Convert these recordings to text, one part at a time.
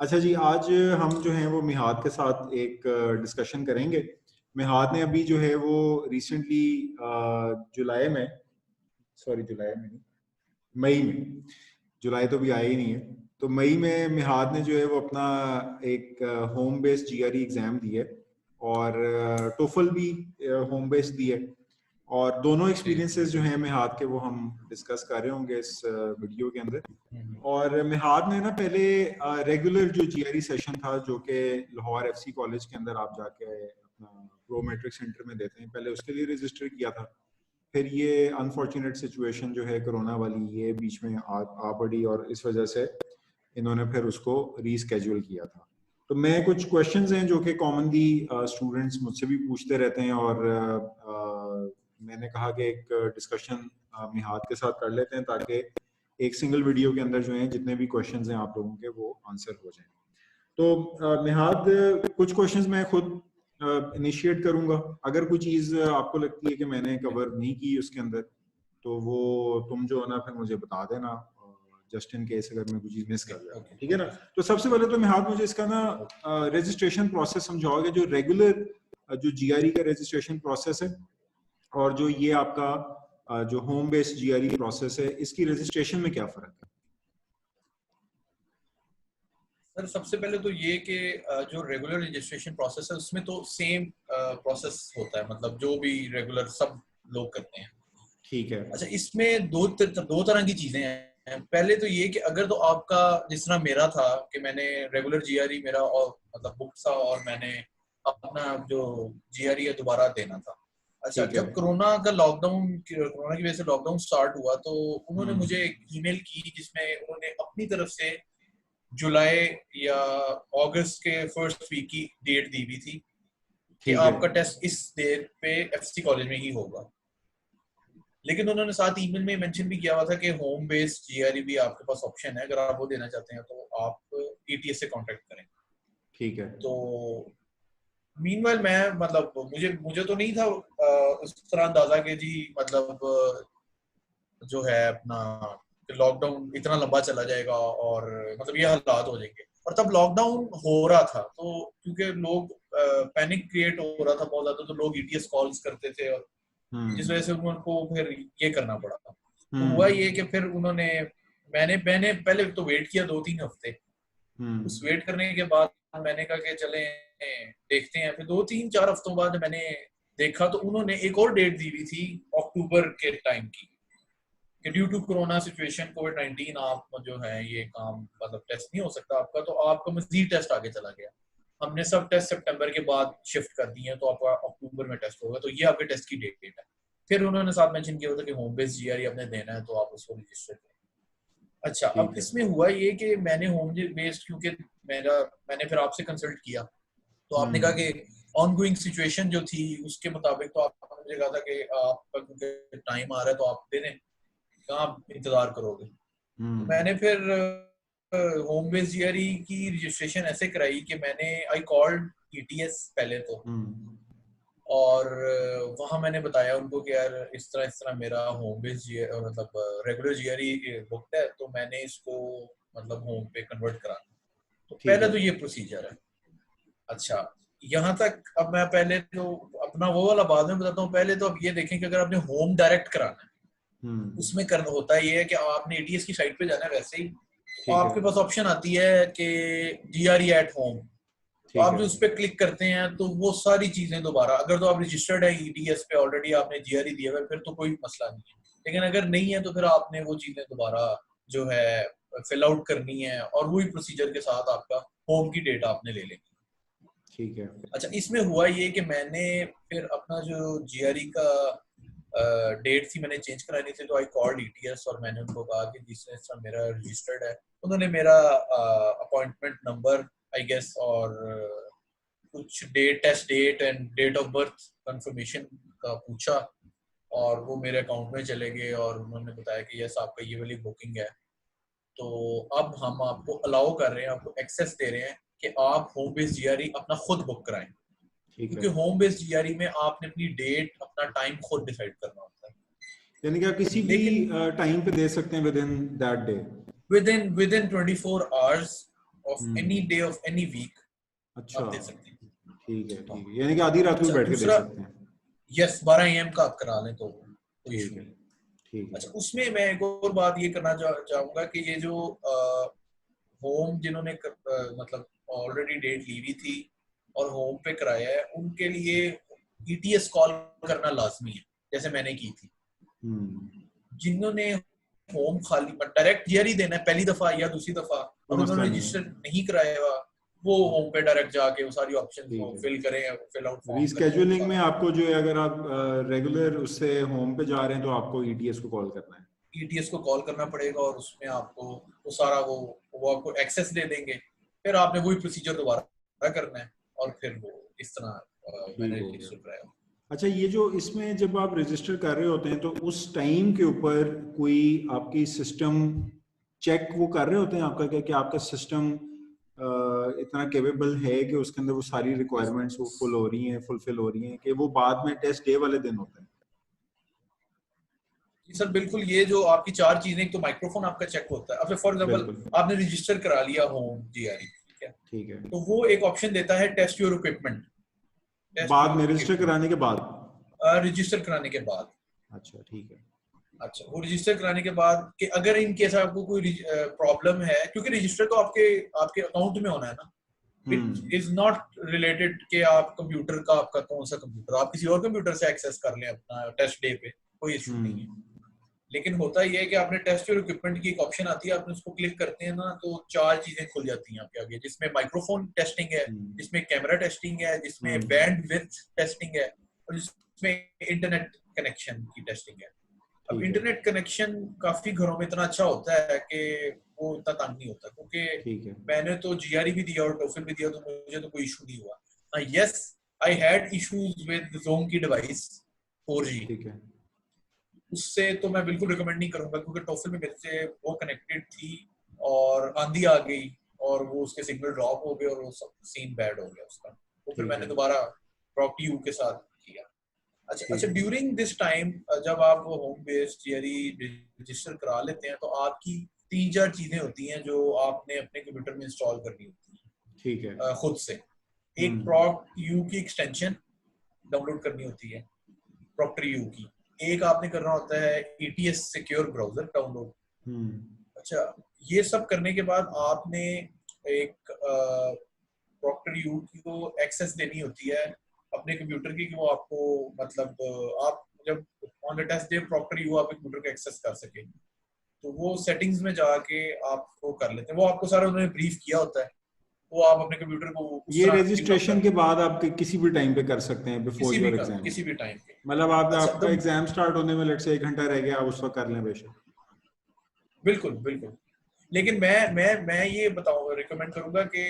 अच्छा जी, आज हम जो हैं वो मिहाद के साथ एक डिस्कशन करेंगे। मिहाद ने अभी जो है वो रिसेंटली जुलाई में, सॉरी जुलाई में नहीं, मई में, जुलाई तो अभी आया ही नहीं है, तो मई में मिहाद ने जो है वो अपना एक होम बेस्ड जीआरई एग्ज़ाम दिया है और टोफल भी होम बेस्ड दी है। और दोनों जी। एक्सपीरियंसेस जो हैं मिहाद के वो हम डिस्कस कर रहे होंगे इस वीडियो के अंदर। हम्म। और मिहाद ने ना पहले रेगुलर जो जीआरई सेशन था जो कि लाहौर एफसी कॉलेज के अंदर आप जाके अपना प्रो मेट्रिक सेंटर में देते हैं, पहले उसके लिए रजिस्टर किया था। फिर ये अनफॉर्चुनेट सिचुएशन जो है कोरोना वाली ये बीच में आ पड़ी और इस वजह से इन्होंने फिर उसको रीस्केड्यूल किया था। तो मैं कुछ क्वेश्चंस हैं जो कि कॉमनली स्टूडेंट्स मुझसे भी पूछते रहते हैं और मैंने कहा कि एक डिस्कशन मिहाद के साथ कर लेते हैं ताकि एक सिंगल वीडियो के अंदर जो है जितने भी क्वेश्चंस हैं आप लोगों के वो आंसर हो जाएं। तो मिहाद, कुछ क्वेश्चंस मैं खुद इनिशिएट करूंगा। अगर कोई चीज़ आपको लगती है कि मैंने कवर नहीं की उसके अंदर तो वो तुम जो है ना फिर मुझे बता देना, जस्ट इन केस अगर मैं कोई चीज़ मिस कर जाता हूँ, ठीक है ना। तो सबसे पहले तो मिहाद मुझे इसका ना रजिस्ट्रेशन प्रोसेस समझाओगे, जो रेगुलर जो जीआरई का रजिस्ट्रेशन प्रोसेस है और जो ये आपका जो होम बेस्ड जीआरई प्रोसेस है, इसकी रजिस्ट्रेशन में क्या फर्क है? सर सबसे पहले तो ये कि जो रेगुलर रजिस्ट्रेशन प्रोसेस है उसमें तो सेम प्रोसेस होता है, मतलब जो भी रेगुलर सब लोग करते हैं। ठीक है। अच्छा, इसमें दो तरह की चीजें हैं। पहले तो ये कि अगर तो आपका जिस तरह मेरा था कि मैंने रेगुलर जीआरई मेरा और मतलब बुक था और मैंने अपना जो जीआरई है दोबारा देना था। अच्छा, ठीक है। जब कोरोना की वजह से लॉकडाउन स्टार्ट हुआ तो उन्होंने मुझे एक ईमेल की जिसमें उन्होंने अपनी तरफ से जुलाई या अगस्त के फर्स्ट वीक की डेट दी हुई थी कि ठीक है। आपका टेस्ट इस डेट पे एफसी कॉलेज में ही होगा। लेकिन उन्होंने साथ ईमेल में मेंशन भी किया हुआ था कि होम बेस्ड जीआरई भी आपके पास ऑप्शन है, अगर आप वो देना चाहते हैं तो आप ईटीएस से कांटेक्ट करें। ठीक है। तो मीनवाइल मैं मतलब मुझे मुझे तो नहीं था उस तरह अंदाजा कि जी मतलब जो है अपना लॉकडाउन इतना लंबा चला जाएगा और मतलब ये हालात हो जाएंगे। और तब लॉकडाउन हो रहा था तो क्योंकि लोग पैनिक क्रिएट हो रहा था बहुत ज्यादा, तो लोग ईटीएस कॉल्स करते थे और जिस वजह से उनको फिर ये करना पड़ा। तो हुआ ये कि फिर उन्होंने मैंने मैंने पहले तो वेट किया 2-3 हफ्ते। उस वेट करने के बाद मैंने कहा कि चले देखते हैं। फिर 2-3-4 हफ्तों बाद मैंने देखा तो उन्होंने एक और डेट दी हुई थी अक्टूबर के टाइम की कि ड्यू टू कोरोना सिचुएशन कोविड-19 आप जो है ये काम मतलब टेस्ट नहीं हो सकता आपका, तो आपका मजीद टेस्ट आगे चला गया। हमने सब टेस्ट सितंबर के बाद शिफ्ट कर दिए हैं तो आपका अक्टूबर में टेस्ट होगा, तो ये आपके टेस्ट की डेट है। फिर उन्होंने साथ मेंशन किया था कि होम बेस्ड जीआरई आपने देना है तो आप उसको रजिस्टर करें। अच्छा, अब ठीक है। इसमें हुआ ये कि मैंने होम बेस्ड क्योंकि मैंने फिर आपसे कंसल्ट किया तो आपने कहा कि ऑनगोइंग सिचुएशन जो थी उसके मुताबिक तो आपने मुझे कहा था कि आपका क्योंकि टाइम आ रहा है तो आप दे दें, कहाँ इंतजार करोगे। तो मैंने फिर होम बेस्ड जीआरई की रजिस्ट्रेशन ऐसे कराई कि मैंने आई कॉल्ड ईटीएस पहले तो, और वहां मैंने बताया उनको कि यार इस तरह मेरा होम बेस्ड मतलब रेगुलर जीआरई बुक है तो मैंने इसको मतलब होम पे कन्वर्ट कराना। तो ठीक पहले है। तो ये प्रोसीजर है। अच्छा, यहाँ तक अब मैं पहले तो अपना वो वाला बाद में बताता हूँ। पहले तो अब ये देखें कि अगर आपने होम डायरेक्ट कराना है उसमें करना होता है ये है कि आपने एटीएस की साइट पे जाना है वैसे ही, तो ठीक है। आपके पास ऑप्शन आती है कि जीआरई एट होम। तो ठीक आप है। जो उस पर क्लिक करते हैं तो वो सारी चीजें दोबारा, अगर तो आप रजिस्टर्ड है ईटीएस पे ऑलरेडी आपने जीआरई दिया है फिर तो कोई मसला नहीं है, लेकिन अगर नहीं है तो फिर आपने वो चीजें दोबारा जो है फिल आउट करनी है और वही प्रोसीजर के साथ आपका होम की डेटा आपने ले लेनी। ठीक है। अच्छा, इसमें हुआ ये कि मैंने फिर अपना जो जीआरई का डेट थी मैंने चेंज करानी थी, तो आई कॉल्ड ईटीएस और मैंने उनको कहा कि जिस तरह मेरा रजिस्टर्ड है। उन्होंने मेरा अपॉइंटमेंट नंबर आई गेस और कुछ test date and date of birth confirmation का पूछा और वो मेरे अकाउंट में चले गए और उन्होंने बताया कि यस आपका ये वाली बुकिंग है। तो अब हम आपको अलाउ कर रहे हैं, आपको एक्सेस दे रहे हैं कि आप होम बेस्ड जीआरई अपना खुद बुक कराएं, ठीक है। क्योंकि होम बेस्ड जीआरई में आपने अपनी डेट अपना टाइम खुद डिसाइड करना होता है। यानी कि आप किसी भी लेकिन टाइम पे दे सकते हैं within that day. Within 24 hours of any day of any week अच्छा, आप दे सकते हैं। ठीक है, यानी कि आधी रात को अच्छा, बैठ के दे दूसरा सकते हैं। यस 12 AM का आप करा लें तो कोई ठीक इशू है, नहीं। ठीक है। अच्छा, उसमें मैं एक और बात ये करना चाहूंगा कि ये जो होम जिन्होंने मतलब ऑलरेडी डेट ली हुई थी और होम पे कराया है, उनके लिए ETS कॉल करना लाजमी है, जैसे मैंने की थी। जिन्होंने होम खाली डायरेक्ट GRE देना है पहली दफा या दूसरी दफा, अगर उन्होंने रजिस्टर नहीं कराया हुआ, वो होम पे डायरेक्ट जाके वो सारी ऑप्शंस को फिल करें, फिल आउट फॉर्म रीस्केड्यूलिंग में आपको जो है, अगर आप रेगुलर उससे होम पे जा रहे हैं तो आपको ETS को कॉल करना है। ETS को कॉल करना पड़ेगा और उसमें आपको वो सारा वो आपको एक्सेस दे देंगे, फिर आपने वही प्रोसीजर दोबारा करना है और फिर वो इस तरह मैंने रजिस्टर कराया। अच्छा, ये जो इसमें जब आप रजिस्टर कर रहे होते हैं तो उस टाइम के ऊपर कोई आपकी सिस्टम चेक वो कर रहे होते हैं आपका क्या, कि आपका सिस्टम इतना केपेबल है कि उसके अंदर वो सारी रिक्वायरमेंट्स वो फुलफिल हो रही हैं, कि वो बाद में टेस्ट डे वाले दिन होता है? जी सर, बिल्कुल। ये जो आपकी चार चीजें, एक तो माइक्रोफोन आपका चेक होता है। अब फॉर एग्जांपल आपने रजिस्टर करा लिया होम GRE, ठीक है, तो वो एक ऑप्शन देता है टेस्ट योर इक्विपमेंट, बाद में रजिस्टर कराने के बाद, रजिस्टर कराने के बाद। अच्छा, ठीक है। अच्छा, वो रजिस्टर कराने के बाद कि अगर इन केस आपको कोई प्रॉब्लम है, क्योंकि रजिस्टर तो आपके अकाउंट में होना है ना, इट इज नॉट रिलेटेड कि आप कंप्यूटर का, आपका कौन सा कंप्यूटर, आप किसी और कंप्यूटर से एक्सेस कर लें अपना टेस्ट डे पे, कोई इशू नहीं है। लेकिन होता ये है कि आपने टेस्ट योर इक्विपमेंट की एक ऑप्शन आती है, आपने उसको क्लिक करते हैं ना, तो चार चीजें खुल जाती हैं आपके आगे, जिसमें माइक्रोफोन टेस्टिंग है, जिसमें कैमरा टेस्टिंग है, जिसमें बैंड विड्थ टेस्टिंग है, और जिसमें इंटरनेट कनेक्शन की टेस्टिंग है। अब इंटरनेट कनेक्शन काफी घरों में इतना अच्छा होता है कि वो इतना तंग नहीं होता, क्योंकि मैंने तो GRE भी दिया और टोफल भी दिया, तो मुझे तो कोई इशू नहीं हुआ। Yes, I had issues with zoom की डिवाइस 4G, ठीक है। उससे तो मैं बिल्कुल रिकमेंड नहीं करूंगा, क्योंकि टोफल में मेरे से वो कनेक्टेड थी और आंधी आ गई और वो उसके सिग्नल ड्रॉप हो गए और वो सब सीन बैड हो गया उसका। तो फिर मैंने दोबारा ProcTU के साथ किया। अच्छा, ड्यूरिंग दिस टाइम जब आप होम बेस्ड GRE रजिस्टर करा लेते हैं, तो आपकी 3-4 चीजें होती हैं जो आपने अपने कंप्यूटर में इंस्टॉल करनी होती है, ठीक है, खुद से। एक ProcTU की एक्सटेंशन डाउनलोड करनी होती है, ProctorU की। एक आपने करना होता है ETS सिक्योर ब्राउजर डाउनलोड। अच्छा, ये सब करने के बाद आपने एक ProctorU की को एक्सेस देनी होती है अपने कंप्यूटर की, कि वो आपको, मतलब आप जब on the test day ProctorU आप कंप्यूटर को एक्सेस कर सके, तो वो सेटिंग्स में जाके आप वो कर लेते हैं। वो आपको सारा उन्होंने ब्रीफ किया होता है, वो आप अपने कंप्यूटर को ये रजिस्ट्रेशन के बाद आप किसी भी टाइम पे कर सकते हैं, बिफोर योर एग्जाम, किसी भी टाइम पे। मतलब आपका एग्जाम स्टार्ट होने में लेट से 1 घंटा रह गया, आप उस वक्त कर लें बेशक। बिल्कुल बिल्कुल। लेकिन मैं ये रिकमेंड करूंगा कि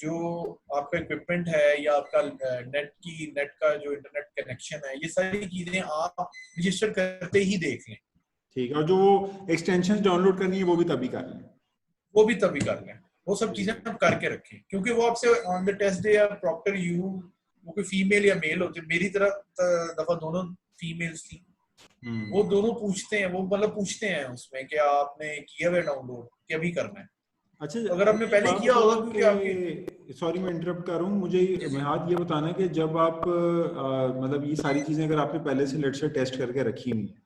जो आपका इक्विपमेंट है या आपका नेट का जो इंटरनेट कनेक्शन है, ये सारी चीजें आप रजिस्टर करते ही देख लें। ठीक है, और जो वो एक्सटेंशंस डाउनलोड करनी है वो भी तभी कर लें। वो सब चीजें आप करके रखें, क्योंकि वो आपसे ऑन द टेस्ट डे या ProctorU, वो कोई फीमेल या मेल होते, मेरी तरह दफा दोनों फीमेल्स थी, वो दोनों पूछते हैं उसमें कि आपने किया हुआ डाउनलोड कि अभी करना है। अच्छा, अगर आपने पहले किया होगा, क्योंकि आपके, सॉरी मैं इंटरप्ट कर रहा हूँ, मुझे मेहद ये बताना है कि जब आप मतलब ये सारी चीजें अगर आपने पहले से लेट से टेस्ट करके रखी हुई है,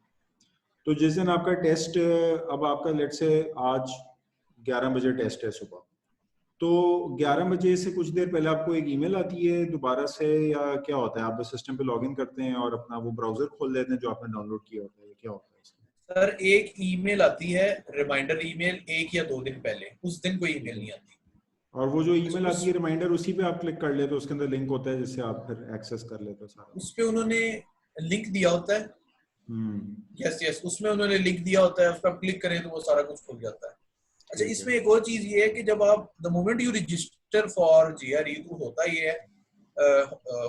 तो जिस दिन आपका टेस्ट, अब आपका लेट से आज 11 बजे टेस्ट है सुबह, तो 11 बजे से कुछ देर पहले आपको एक ईमेल आती है दोबारा से, या क्या होता है, आप बस सिस्टम पे लॉगिन करते हैं और अपना वो ब्राउजर खोल लेते हैं जो आपने डाउनलोड किया होता है, क्या होता है इसमें? सर, एक ईमेल आती है, रिमाइंडर ईमेल, 1 या 2 दिन पहले, उस दिन कोई ईमेल नहीं आती। और वो जो ईमेल आती है रिमाइंडर, उसी पे आप क्लिक कर लेते हो, उसके अंदर लिंक होता है जिससे आप फिर एक्सेस कर लेते हो सारा? उस पे उन्होंने लिंक दिया होता है। यस, उसमें उन्होंने लिंक दिया होता है, उस पर क्लिक करें तो वो सारा कुछ खुल जाता है। अच्छा, इसमें एक और चीज ये है कि जब आप the moment you register for GRE, तो होता ये है,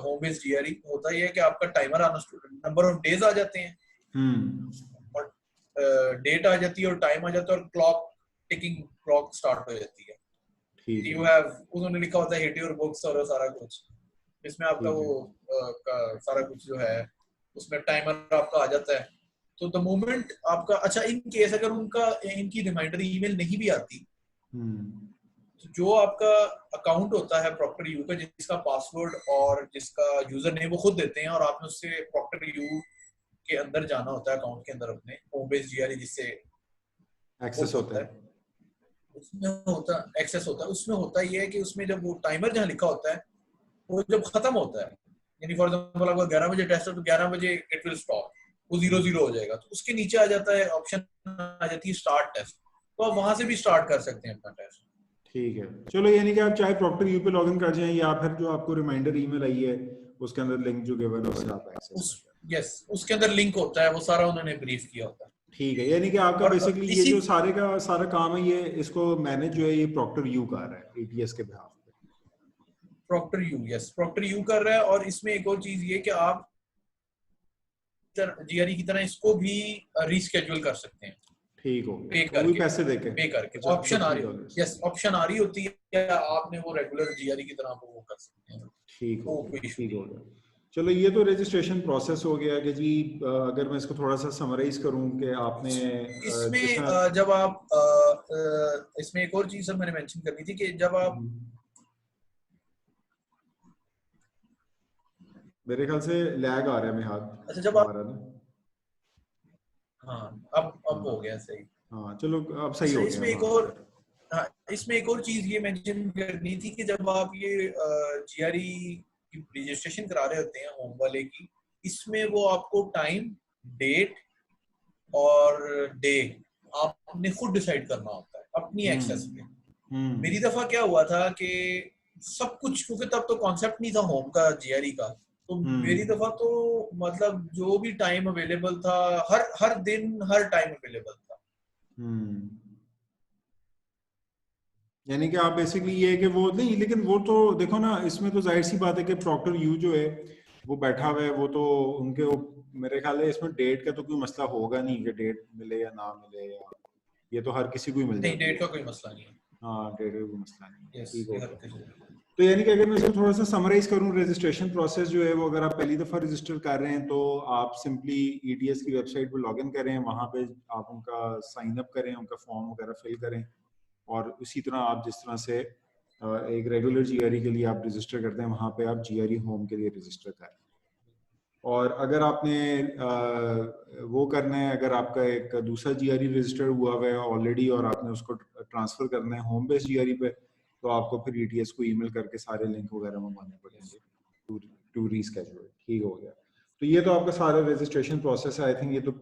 होम बेस्ड GRE होता ये है कि आपका टाइमर आना, नंबर ऑफ डेज आ जाते हैं, और डेट आ जाती है और टाइम आ जाता है, और क्लॉक स्टार्ट हो जाती है। यू हैव, उन्होंने लिखा होता है हिट योर बुक्स और सारा कुछ, इसमें आपका वो सारा कुछ जो है उसमें टाइमर आपका आ जाता है। तो द मोमेंट आपका, अच्छा इन केस अगर इनकी रिमाइंडर ईमेल नहीं भी आती, जो आपका अकाउंट होता है प्रॉक्टर यू का, जिसका पासवर्ड और जिसका यूजर नेम वो खुद देते हैं, और आपने उससे प्रॉक्टर यू के अंदर जाना होता है, अकाउंट के अंदर अपने होम बेस्ड जीआरई जिससे एक्सेस होता है, उसमें होता एक्सेस होता है। उसमें होता ये है कि उसमें जब वो टाइमर जहाँ लिखा होता है वो जब खत्म होता है, यानी फॉर एग्जांपल आपका 11 बजे टेस्ट है तो 11 बजे इट विल स्टॉप, वो 0-0 हो जाएगा, तो उसके नीचे आ जाता है ऑप्शन, आ जाती है स्टार्ट टेस्ट, तो आप वहां से भी स्टार्ट कर सकते हैं अपना टेस्ट। ठीक है। चलो यानी कि आप चाहे प्रॉक्टर यू पे लॉगिन कर जाएं या फिर जो आपको रिमाइंडर ईमेल आई है उसके अंदर लिंक जो गिवन है उससे आप एक्सेस कर जाएं। यस, उसके अंदर लिंक होता है, वो सारा उन्होंने ब्रीफ किया होता है। ठीक है, यानी कि आपका और बेसिकली ये जो सारे का सारा काम है ये इसको मैनेज जो है ये प्रॉक्टर यू कर रहा है एटीएस के बिहाफ पे। ProctorU, yes, ProctorU कर रहा है। और इसमें एक और चीज ये कि आप जीआरई की तरह इसको भी रीस्केड्यूल कर सकते हैं, ठीक हो पे गया, वो भी करके, पैसे देके पे करके ऑप्शन आ रही, यस, ऑप्शन आ रही होती है, आपने वो रेगुलर जीआरई की तरह वो कर सकते हैं। ठीक हो वो गया, कोई इशू ठीक नहीं हो है। गया। चलो ये तो रजिस्ट्रेशन प्रोसेस हो गया कि जी अगर मैं इसको थोड़ा सा समराइज करूं कि आपने इसमें जब आप इसमें एक और चीज सर मैंने मेंशन करनी थी कि जब आप मेरे ख्याल से लैग आ रहा है, मैं हाथ अच्छा जब आप हमारा ना, हाँ, अब हो गया सही। हाँ चलो अब सही अच्छा हो गया। इसमें एक और, हाँ, इसमें एक और चीज ये मेंशन करनी थी कि जब आप ये जीआरई की रजिस्ट्रेशन करा रहे होते हैं होम वाले की, इसमें वो आपको टाइम, डेट और डे आपने खुद डिसाइड करना होता है अपनी एक्सेस पे। मेरी दफा क्या हुआ था कि सब कुछ, क्योंकि तब तो कॉन्सेप्ट नहीं था होम का जीआरई का, तो मेरी दफा तो मतलब जो भी टाइम अवेलेबल था, हर दिन हर टाइम अवेलेबल था। यानी कि आप बेसिकली ये है कि वो नहीं, लेकिन वो तो देखो ना इसमें तो जाहिर सी बात है कि प्रॉक्टर यू जो है वो बैठा हुआ है, वो तो उनके मेरे ख्याल है इसमें डेट का तो कोई मसला होगा नहीं कि डेट मिले या ना मिले, या ये तो हर किसी को ही मिल नहीं, जाती डेट है। का कोई मसला नहीं है। हाँ डेट का कोई मसला नहीं है, यस, ठीक हो ये हर गया। किसी। तो यानी कि अगर मैं इसको थोड़ा सा समराइज करूं, रजिस्ट्रेशन प्रोसेस जो है वो अगर आप पहली दफा रजिस्टर कर रहे हैं तो आप सिंपली ईटीएस की वेबसाइट पर लॉगिन करें, वहां पे आप उनका साइन अप करें, उनका फॉर्म वगैरह फिल करें, और उसी तरह आप जिस तरह से एक रेगुलर जीआरई के लिए आप रजिस्टर करते हैं वहां पे आप जीआरई होम के लिए रजिस्टर करें। और अगर आपने वो करना है, अगर आपका एक दूसरा जीआरई रजिस्टर हुआ हुआ है ऑलरेडी और आपने उसको ट्रांसफर करना है होम बेस्ड जीआरई पे, तो आपको फिर ईटीएस को ईमेल करके सारे लिंक वगैरह मंगवाने पड़ेंगे टू रीस्केड्यूल। ठीक हो गया। तो ये तो आपका सारा रजिस्ट्रेशन प्रोसेस है। आई थिंक ये तो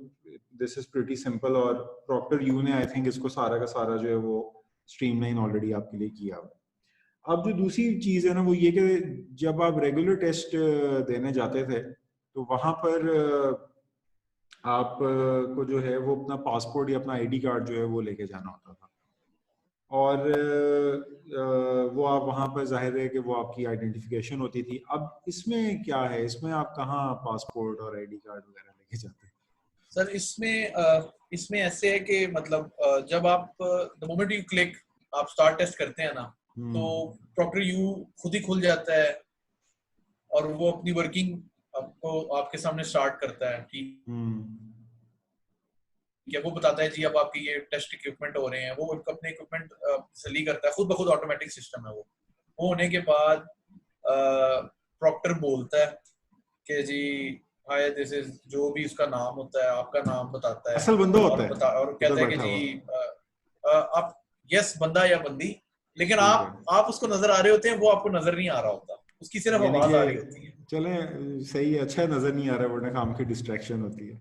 दिस इज प्रीटी सिंपल, और प्रॉक्टर यू ने आई थिंक इसको सारा का सारा जो है वो स्ट्रीमलाइन ऑलरेडी आपके लिए किया हुआ है। अब जो दूसरी चीज है ना वो ये कि जब आप रेगुलर टेस्ट देने जाते थे तो वहां पर आप को जो है वो अपना पासपोर्ट या अपना आईडी कार्ड जो है वो लेके जाना होता था, और वो आप वहां पर जाहिर है कि वो आपकी आइडेंटिफिकेशन होती थी। अब इसमें क्या है, इसमें आप कहाँ पासपोर्ट और आईडी कार्ड वगैरह लेके जाते हैं? सर इसमें ऐसे है कि मतलब जब आप द मोमेंट यू क्लिक, आप स्टार्ट टेस्ट करते हैं ना, तो प्रॉक्टर यू खुद ही खुल जाता है और वो अपनी वर्किंग आपको आपके सामने स्टार्ट करता है। ठीक है, वो बताता है जी अब आपके ये टेस्ट इक्विपमेंट हो रहे हैं, वो अपने इक्विपमेंट तसल्ली करता है, खुद ब खुद ऑटोमेटिक सिस्टम है वो होने के बाद प्रॉक्टर बोलता है कि जी हाय दिस इज, जो भी उसका नाम होता है आपका नाम बताता है, असल बंदा होता है और कहता है कि जी आप, यस, बंदा या बंदी, लेकिन आप उसको नजर आ रहे होते हैं, वो आपको नजर नहीं आ रहा होता, उसकी सिर्फ आवाज आ रही होती है। चले सही है, अच्छा नजर नहीं आ रहा वरना काम की डिस्ट्रैक्शन होती है।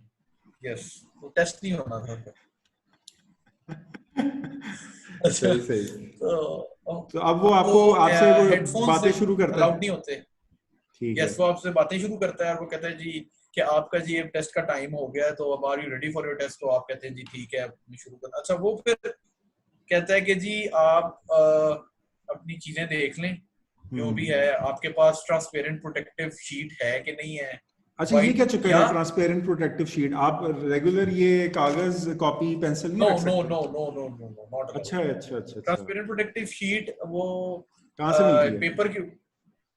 यस, वो टेस्ट नहीं होना था। अच्छा, सही सही। तो अब वो आपको तो आपसे वो हेडफोन्स बातें शुरू करता अलाउड है। नहीं होते। ठीक है। यस, वो आपसे बातें शुरू करता है और वो कहता है जी कि आपका जी टेस्ट का टाइम हो गया है, तो अब are you ready for your test, तो आप कहते हैं जी ठीक है शुरू कर। अच्छा, वो फिर कहता है कि जी आप अपनी चीजें देख लें, जो भी है आपके पास ट्रांसपेरेंट प्रोटेक्टिव शीट है कि नहीं है। अच्छा, ये क्या चक्कर है ट्रांसपेरेंट प्रोटेक्टिव शीट? आप रेगुलर ये कागज कॉपी पेंसिल नहीं रख सकते? No, not allowed. अच्छा अच्छा अच्छा। ट्रांसपेरेंट प्रोटेक्टिव शीट वो कहाँ से मिलती है? पेपर की,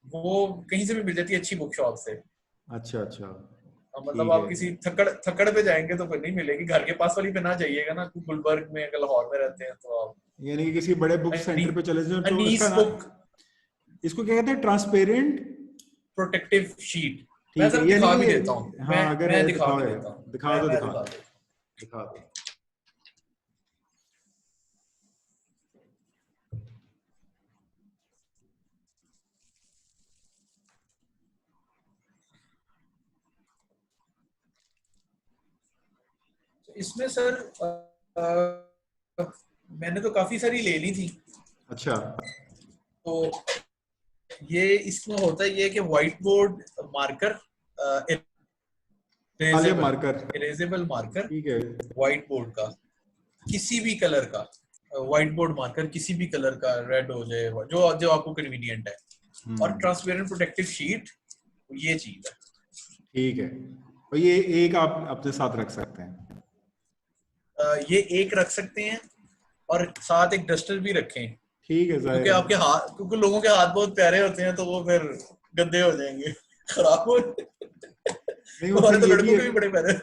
वो कहीं से भी मिल जाती है अच्छी बुक शॉप से। अच्छा अच्छा। मतलब ठीक आप है, किसी थक्कड़ पे जाएंगे तो फिर नहीं मिलेगी, घर के पास वाली पे ना जाइएगा ना, गुलबर्ग में अगर लाहौर में रहते हैं तो आप यानी कि किसी बड़े बुक सेंटर पे चले जाओ तो इसका अनीस ना, बुक इसको क्या कहते हैं, ट्रांसपेरेंट। Protective sheet. मैं ठीक है, सर यानी दिखा भी देता हूँ, कि हाँ, अगर मैं है दिखा दिखाओ भी यार, देता हूँ, दिखा दो, मैं दिखा दिखा दो, देता दिखा दो। हूँ। इसमें सर मैंने तो काफी सारी ले ली थी। अच्छा, तो ये इसमें होता है ये कि white board marker, Alia erasable marker. Erasable marker ठीक है। व्हाइट बोर्ड का, किसी भी कलर का व्हाइट बोर्ड मार्कर, किसी भी कलर का, रेड हो जाए, जो जो आपको कन्वीनियंट है। और हम्म। ट्रांसपेरेंट प्रोटेक्टिव शीट, ये चीज है। ठीक है, और ये एक आप अपने साथ रख सकते हैं। ये एक रख सकते हैं, और साथ एक डस्टर भी रखें, ठीक है, क्योंकि जाहिर है। आपके हाथ, क्योंकि लोगों के हाथ बहुत प्यारे होते हैं तो वो फिर गंदे हो जाएंगे, खराब हो। नहीं, वो हमारे फिर तो ये भी लड़कों है। के भी बड़े प्यारे।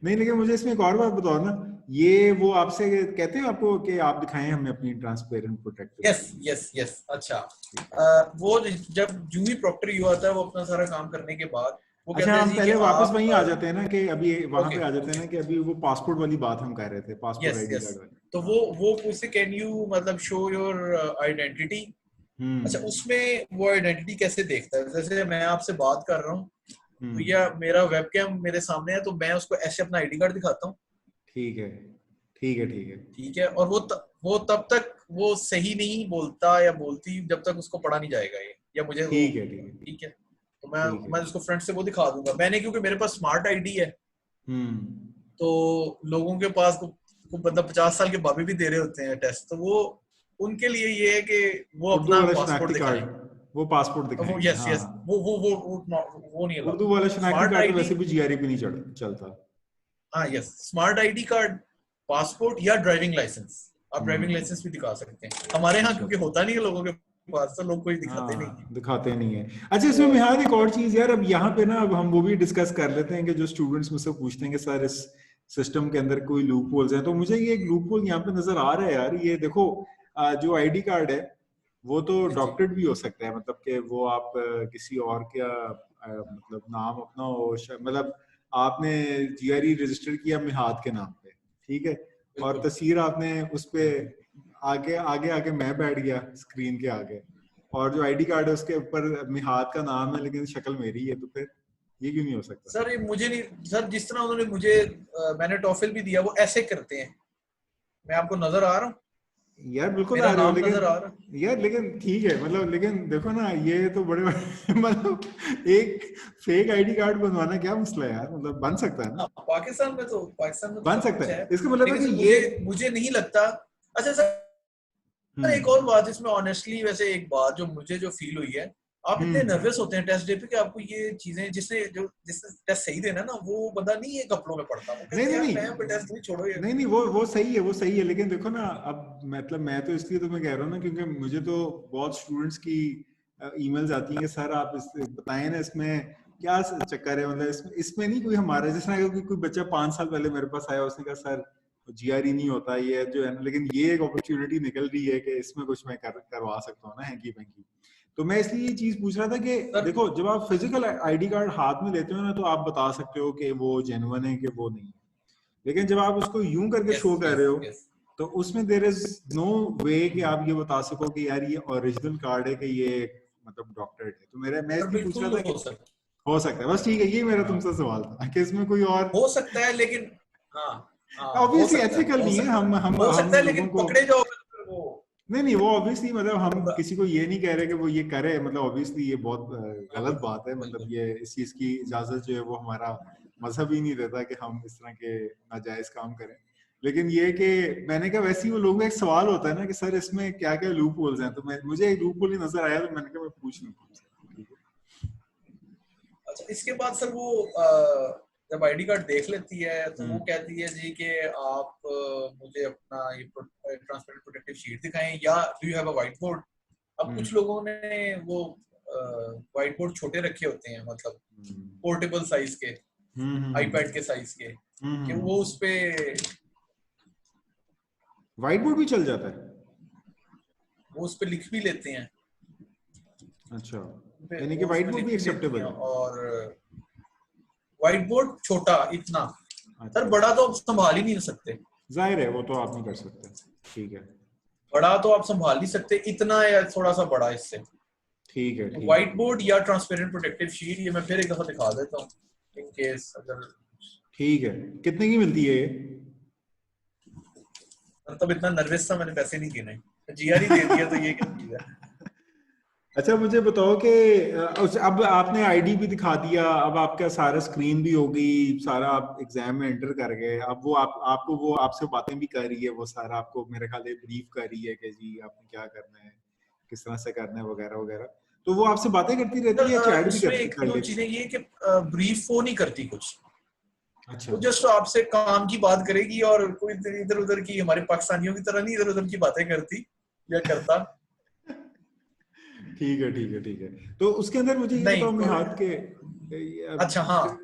नहीं, लेकिन मुझे इसमें एक और बात बताओ ना, ये वो आपसे कहते हैं आपको कि आप दिखाएं हमें अपनी transparent protective yes sheet. Yes yes, अच्छा। ठीक है। वो जब जूही प्रॉक्टर हुआ था, वो अपना सारा काम करने के बाद वो अच्छा, कहते हैं हम जी कि पहले वापस आप, वहीं आ जाते हैं ना, कि अभी वहां ओके पे आ जाते हैं ओके, ना, कि अभी वो पासपोर्ट वाली बात हम कर रहे थे, passport yes ID yes. Card वाली। तो हाँ। वो उससे कैन यू मतलब शो योर आइडेंटिटी। अच्छा, हम्म। उसमें वो आइडेंटिटी कैसे देखता है? जैसे मैं आपसे बात कर रहा हूँ, हम्म। भैया मेरा वेबकैम मेरे सामने है, तो मैं उसको ऐसे अपना आईडी कार्ड दिखाता हूँ, ठीक है, ठीक है, ठीक है, ठीक है, और वो तब तक वो सही नहीं बोलता या बोलती जब तक उसको पढ़ा नहीं जाएगा ये, या मुझे वो, ठीक है, ठीक है, ठीक है। तो मैं ठीक है। मैं उसको फ्रंट से वो दिखा दूंगा, मैंने क्योंकि मेरे पास स्मार्ट आईडी है, हम्म। तो लोगों के पास को मतलब 50 साल के बाबे भी दे रहे होते हैं टेस्ट, तो वो उनके लिए ये है कि वो उर्दू अपना वाला पासपोर्ट शनाख्ती दिखाएं। कार्ड, वो पासपोर्ट वो दिखाएंगे, यस हाँ। यस, वो नहीं उर्दू अलाउड। वाला शनाख्ती स्मार्ट कार्ड तो आईडी, वैसे भी जीआरई पे नहीं चलता। हाँ yes, smart ID card, passport या ड्राइविंग लाइसेंस, आप ड्राइविंग लाइसेंस भी हम्म। दिखा सकते हैं। हमारे यहाँ अच्छा, क्योंकि अच्छा। होता नहीं है लोगों के पास, तो लोग कोई दिखाते नहीं है। हाँ, दिखाते नहीं है। अच्छा, इसमें तो निहाल एक और चीज यार, अब यहाँ पे ना, अब हम वो भी डिस्कस कर लेते हैं कि जो स्टूडेंट्स मुझसे पूछते हैं कि सर इस सिस्टम के अंदर कोई लूप होल्स हैं, तो मुझे ये एक लूप होल यहाँ पे नजर आ रहा है यार। ये देखो, जो आईडी कार्ड है वो तो जी जी, डॉक्टरेट भी हो सकता है, मतलब कि वो आप किसी और का मतलब नाम अपना हो, मतलब आपने जीआरई रजिस्टर किया अपने हाथ के नाम पे, ठीक है, और बिल्कुल। तस्वीर आपने उस पे आगे आगे आगे मैं बैठ गया स्क्रीन के आगे, और जो आईडी कार्ड है उसके ऊपर अपने हाथ का नाम है लेकिन शक्ल मेरी है, तो फिर ये क्यों नहीं हो सकता? सर ये मुझे नहीं सर, जिस तरह उन्होंने मुझे मैंने टॉफिल भी दिया, वो ऐसे करते हैं। मैं आपको नजर आ रहा हूँ, यार बिल्कुल मेरा आ रहे हो, नाम लेकिन नजर आ रहा है। यार लेकिन ठीक है, मतलब लेकिन देखो ना, ये तो बड़े मतलब एक फेक आईडी कार्ड बनवाना क्या मसला है यार, मतलब बन सकता है हाँ, ना, पाकिस्तान में तो बन सब सकता कुछ है। है, इसका मतलब है लेकिन कि सर ये। मुझे नहीं लगता। अच्छा सर, एक और हम्म। बात इसमें ऑनेस्टली, वैसे एक बात जो मुझे जो फील हुई है, आप इतने हम्म। नर्वस होते हैं टेस्ट डे पे कि आपको ये चीजें, जिसने टेस्ट सही देना ना, वो बंदा नहीं ये कपड़ों में पड़ता, वो नहीं, कहते नहीं, हैं यार मैं पे नहीं, टेस्ट नहीं, छोड़ो ये। नहीं, नहीं, वो सही है, वो सही है, लेकिन देखो ना, अब मतलब मैं तो इसलिए तुम्हें कह रहा हूँ ना, क्योंकि मुझे तो बहुत स्टूडेंट्स की ईमेल्स आती हैं कि सर आप इस बताएं ना, इसमें क्या चक्कर है, मतलब इसमें इसमें नहीं कोई हमारा, जिस तरह कोई बच्चा 5 साल पहले मेरे पास आया, उसने कहा सर जीआरई नहीं होता ये जो है ना, लेकिन ये एक अपॉर्चुनिटी निकल रही है कि इसमें कुछ मैं करवा सकता हूँ ना, हैंकी पैंकी। तो मैं इसलिए ये चीज पूछ रहा था कि सर देखो, जब आप फिजिकल आईडी कार्ड हाथ में लेते हो ना, तो आप बता सकते हो कि वो जेन्युइन है कि वो नहीं है, लेकिन जब आप उसको यूं करके यस शो कर रहे यस हो, यस, तो उसमें देर इज नो वे कि आप ये बता सको कि यार ये ओरिजिनल कार्ड है कि ये मतलब डॉक्टरेट है, तो मेरा मैं सर इसलिए पूछ रहा बिल्कुल था कि हो सकता हो सकता है, बस ठीक है, ये मेरा है। हाँ, तुमसे सवाल था कि इसमें कोई और, हो सकता है, लेकिन हाँ हाँ हो ऑब्वियसली सकता है, एथिकल हो नहीं है, सकता है, हो हम सकता है, लोगों लेकिन को, पकड़े जाओगे तो फिर वो नहीं, नहीं, वो ऑब्वियसली, मतलब हम बंदा। किसी को ये नहीं कह रहे कि वो ये करे, मतलब ऑब्वियसली ये बहुत हाँ गलत बिल्कुल बात है, मतलब बिल्कुल। ये इस चीज की इजाजत जो है वो हमारा मजहब ही नहीं देता कि हम इस तरह के नाजायज काम करें, लेकिन ये कि मैंने कहा वैसे ही वो लोगों का एक सवाल होता है ना कि सर इसमें क्या क्या लूप होल्स हैं, तो मुझे एक लूप होल ही नजर आया, तो मैंने कहा मैं पूछ लूं तुमसे। ठीक है। अच्छा, इसके बाद सर वो जब आईडी कार्ड देख लेती है तो वो हम्म। कहती है जी कि आप मुझे अपना ये ट्रांसपेरेंट प्रोटेक्टिव शीट दिखाएं, या do you have a white board. अब हम्म। कुछ लोगों ने वो व्हाइट बोर्ड छोटे रखे होते हैं, मतलब पोर्टेबल साइज के, आईपैड के साइज के, कि वो उस पे व्हाइट बोर्ड भी चल जाता है, वो उस पे लिख भी लेते हैं। अच्छा, यानी कि व्हाइट बोर्ड भी एक्सेप्टेबल है। और व्हाइट बोर्ड छोटा इतना, सर बड़ा तो आप संभाल ही नहीं सकते, जाहिर है वो तो आप नहीं कर सकते, ठीक है। बड़ा तो आप संभाल नहीं सकते, इतना या थोड़ा सा बड़ा इससे, ठीक है। व्हाइट बोर्ड या ट्रांसपेरेंट प्रोटेक्टिव शीट, ये मैं फिर एक दफा दिखा देता हूँ इन केस अगर। ठीक है, कितने की मिलती है ये? तब इतना नर्वस था, मैंने पैसे नहीं गिने, जीआर ही दे दिया, तो ये क्या चीज है। अच्छा मुझे बताओ कि अब आपने आईडी भी दिखा दिया, अब आपका सारा स्क्रीन भी हो गई, सारा आप एग्जाम में एंटर कर गए, अब वो आपको वो आपसे बातें भी कर रही है, वो सारा आपको मेरे ख्याल से ब्रीफ कर रही है कि जी आपने क्या करना है, किस तरह से करना है वगैरह वगैरह, तो वो आपसे बातें करती रहती है या चैट भी कर लेती है? चीजें ये कि ब्रीफ वो नहीं करती कुछ, अच्छा, वो जस्ट आपसे काम की बात करेगी, और कोई इधर उधर की, हमारे पाकिस्तानियों की तरह नहीं इधर उधर की बातें करती या करता। ठीक है। तो उसके अंदर मुझे ये बताओ मिहाद के, अच्छा हाँ,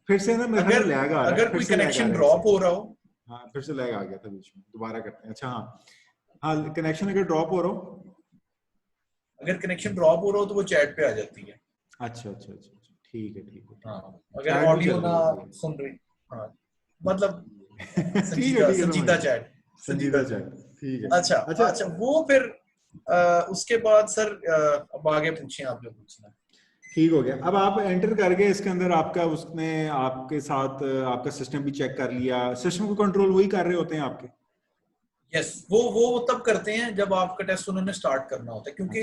फिर से ना मेरा लैग आ रहा है, अगर कोई कनेक्शन ड्रॉप हो रहा हो, हाँ फिर से लैग आ गया था बीच में, दोबारा करते हैं। अच्छा हाँ, कनेक्शन अगर ड्रॉप हो रहा हो, अगर कनेक्शन ड्रॉप हो रहा हो तो वो चैट पे आ जाती है। अच्छा, ठीक है। हाँ, अगर ऑडियो ना सुन रही, हाँ मतलब संजीदा चैट, ठीक है। अच्छा वो फिर उसके बाद सर अब आगे पूछें आप जो पूछना है। ठीक हो गया, अब आप एंटर कर गए इसके अंदर, आपका उसने आपके साथ आपका सिस्टम भी चेक कर लिया, सिस्टम को कंट्रोल वही कर रहे होते हैं आपके? यस, वो तब करते हैं जब आपका टेस्ट उन्होंने स्टार्ट करना होता है, क्योंकि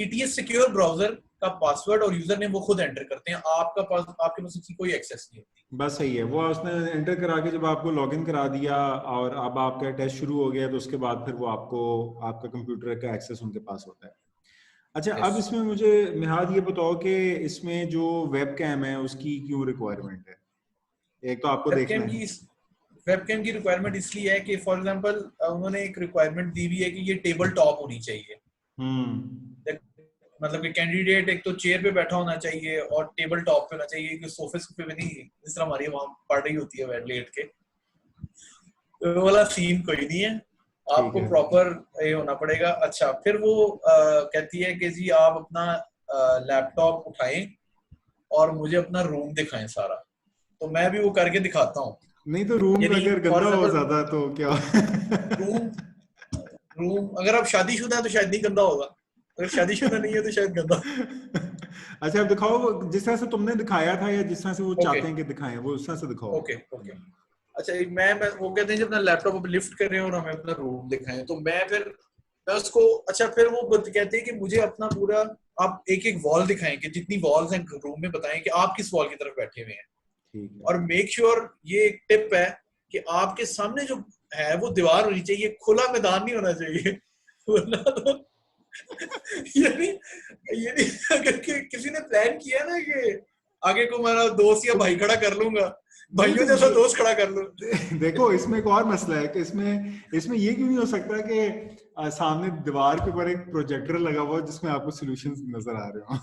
ETS सिक्योर ब्राउजर का पासवर्ड और यूजर नेम वो खुद एंटर करते हैं, आपके पास इसकी कोई एक्सेस नहीं होती। बस सही है, वो उसने एंटर करा के जब आपको लॉगिन करा दिया और अब आपका टेस्ट शुरू हो गया, तो उसके बाद फिर वो आपको आपका कंप्यूटर का एक्सेस उनके पास होता है। अच्छा अब इसमें मुझे मिहाद ये बताओ कि इसमें जो वेब कैम है उसकी क्यों रिक्वायरमेंट है? एक तो आपको देखना है, वेबकैम की रिक्वायरमेंट इसलिए है कि फॉर एग्जांपल उन्होंने एक रिक्वायरमेंट दी हुई है कि ये टेबल टॉप होनी चाहिए। मतलब कि कैंडिडेट एक तो चेयर पे बैठा होना चाहिए और टेबल टॉप पे होना चाहिए, कि सोफे पे नहीं, जिस तरह हमारी वहां पढ़ रही होती है लेट के, तो वाला सीन कोई नहीं है, आपको प्रॉपर ये होना पड़ेगा। अच्छा फिर वो कहती है कि जी आप अपना लैपटॉप उठाएं और मुझे अपना रूम दिखाएं सारा, तो मैं भी वो करके दिखाता हूँ। नहीं तो रूम अगर गंदा हो ज्यादा तो क्या? रूम अगर आप शादीशुदा है तो शायद नहीं गंदा होगा, अगर शादीशुदा नहीं है तो शायद गंदा। अच्छा अब दिखाओ जिस तरह से तुमने दिखाया था या जिस तरह से वो चाहते हैं कि दिखाएं, वो उस तरह से दिखाओ। ओके अच्छा मैं वो कहते हैं जब अपना लैपटॉप लिफ्ट करें और हमें अपना रूम दिखाएं, तो मैं उसको, अच्छा फिर वो कहते हैं कि मुझे अपना पूरा आप एक वॉल दिखाएं, कि जितनी वॉल्स हैं रूम में बताएं कि आप किस वॉल की तरफ बैठे हुए हैं, और मेक श्योर ये एक टिप है कि आपके सामने जो है वो दीवार होनी चाहिए, खुला मैदान नहीं होना चाहिए, वरना तो यानी अगर किसी ने प्लान किया ना कि आगे को मेरा दोस्त या भाई खड़ा कर लूंगा, भाइयों जैसा दोस्त खड़ा कर लूं। देखो इसमें एक और मसला है कि इसमें ये क्यों नहीं हो सकता कि सामने दीवार के ऊपर एक प्रोजेक्टर लगा हुआ जिसमें आपको सॉल्यूशंस नजर आ रहे हो।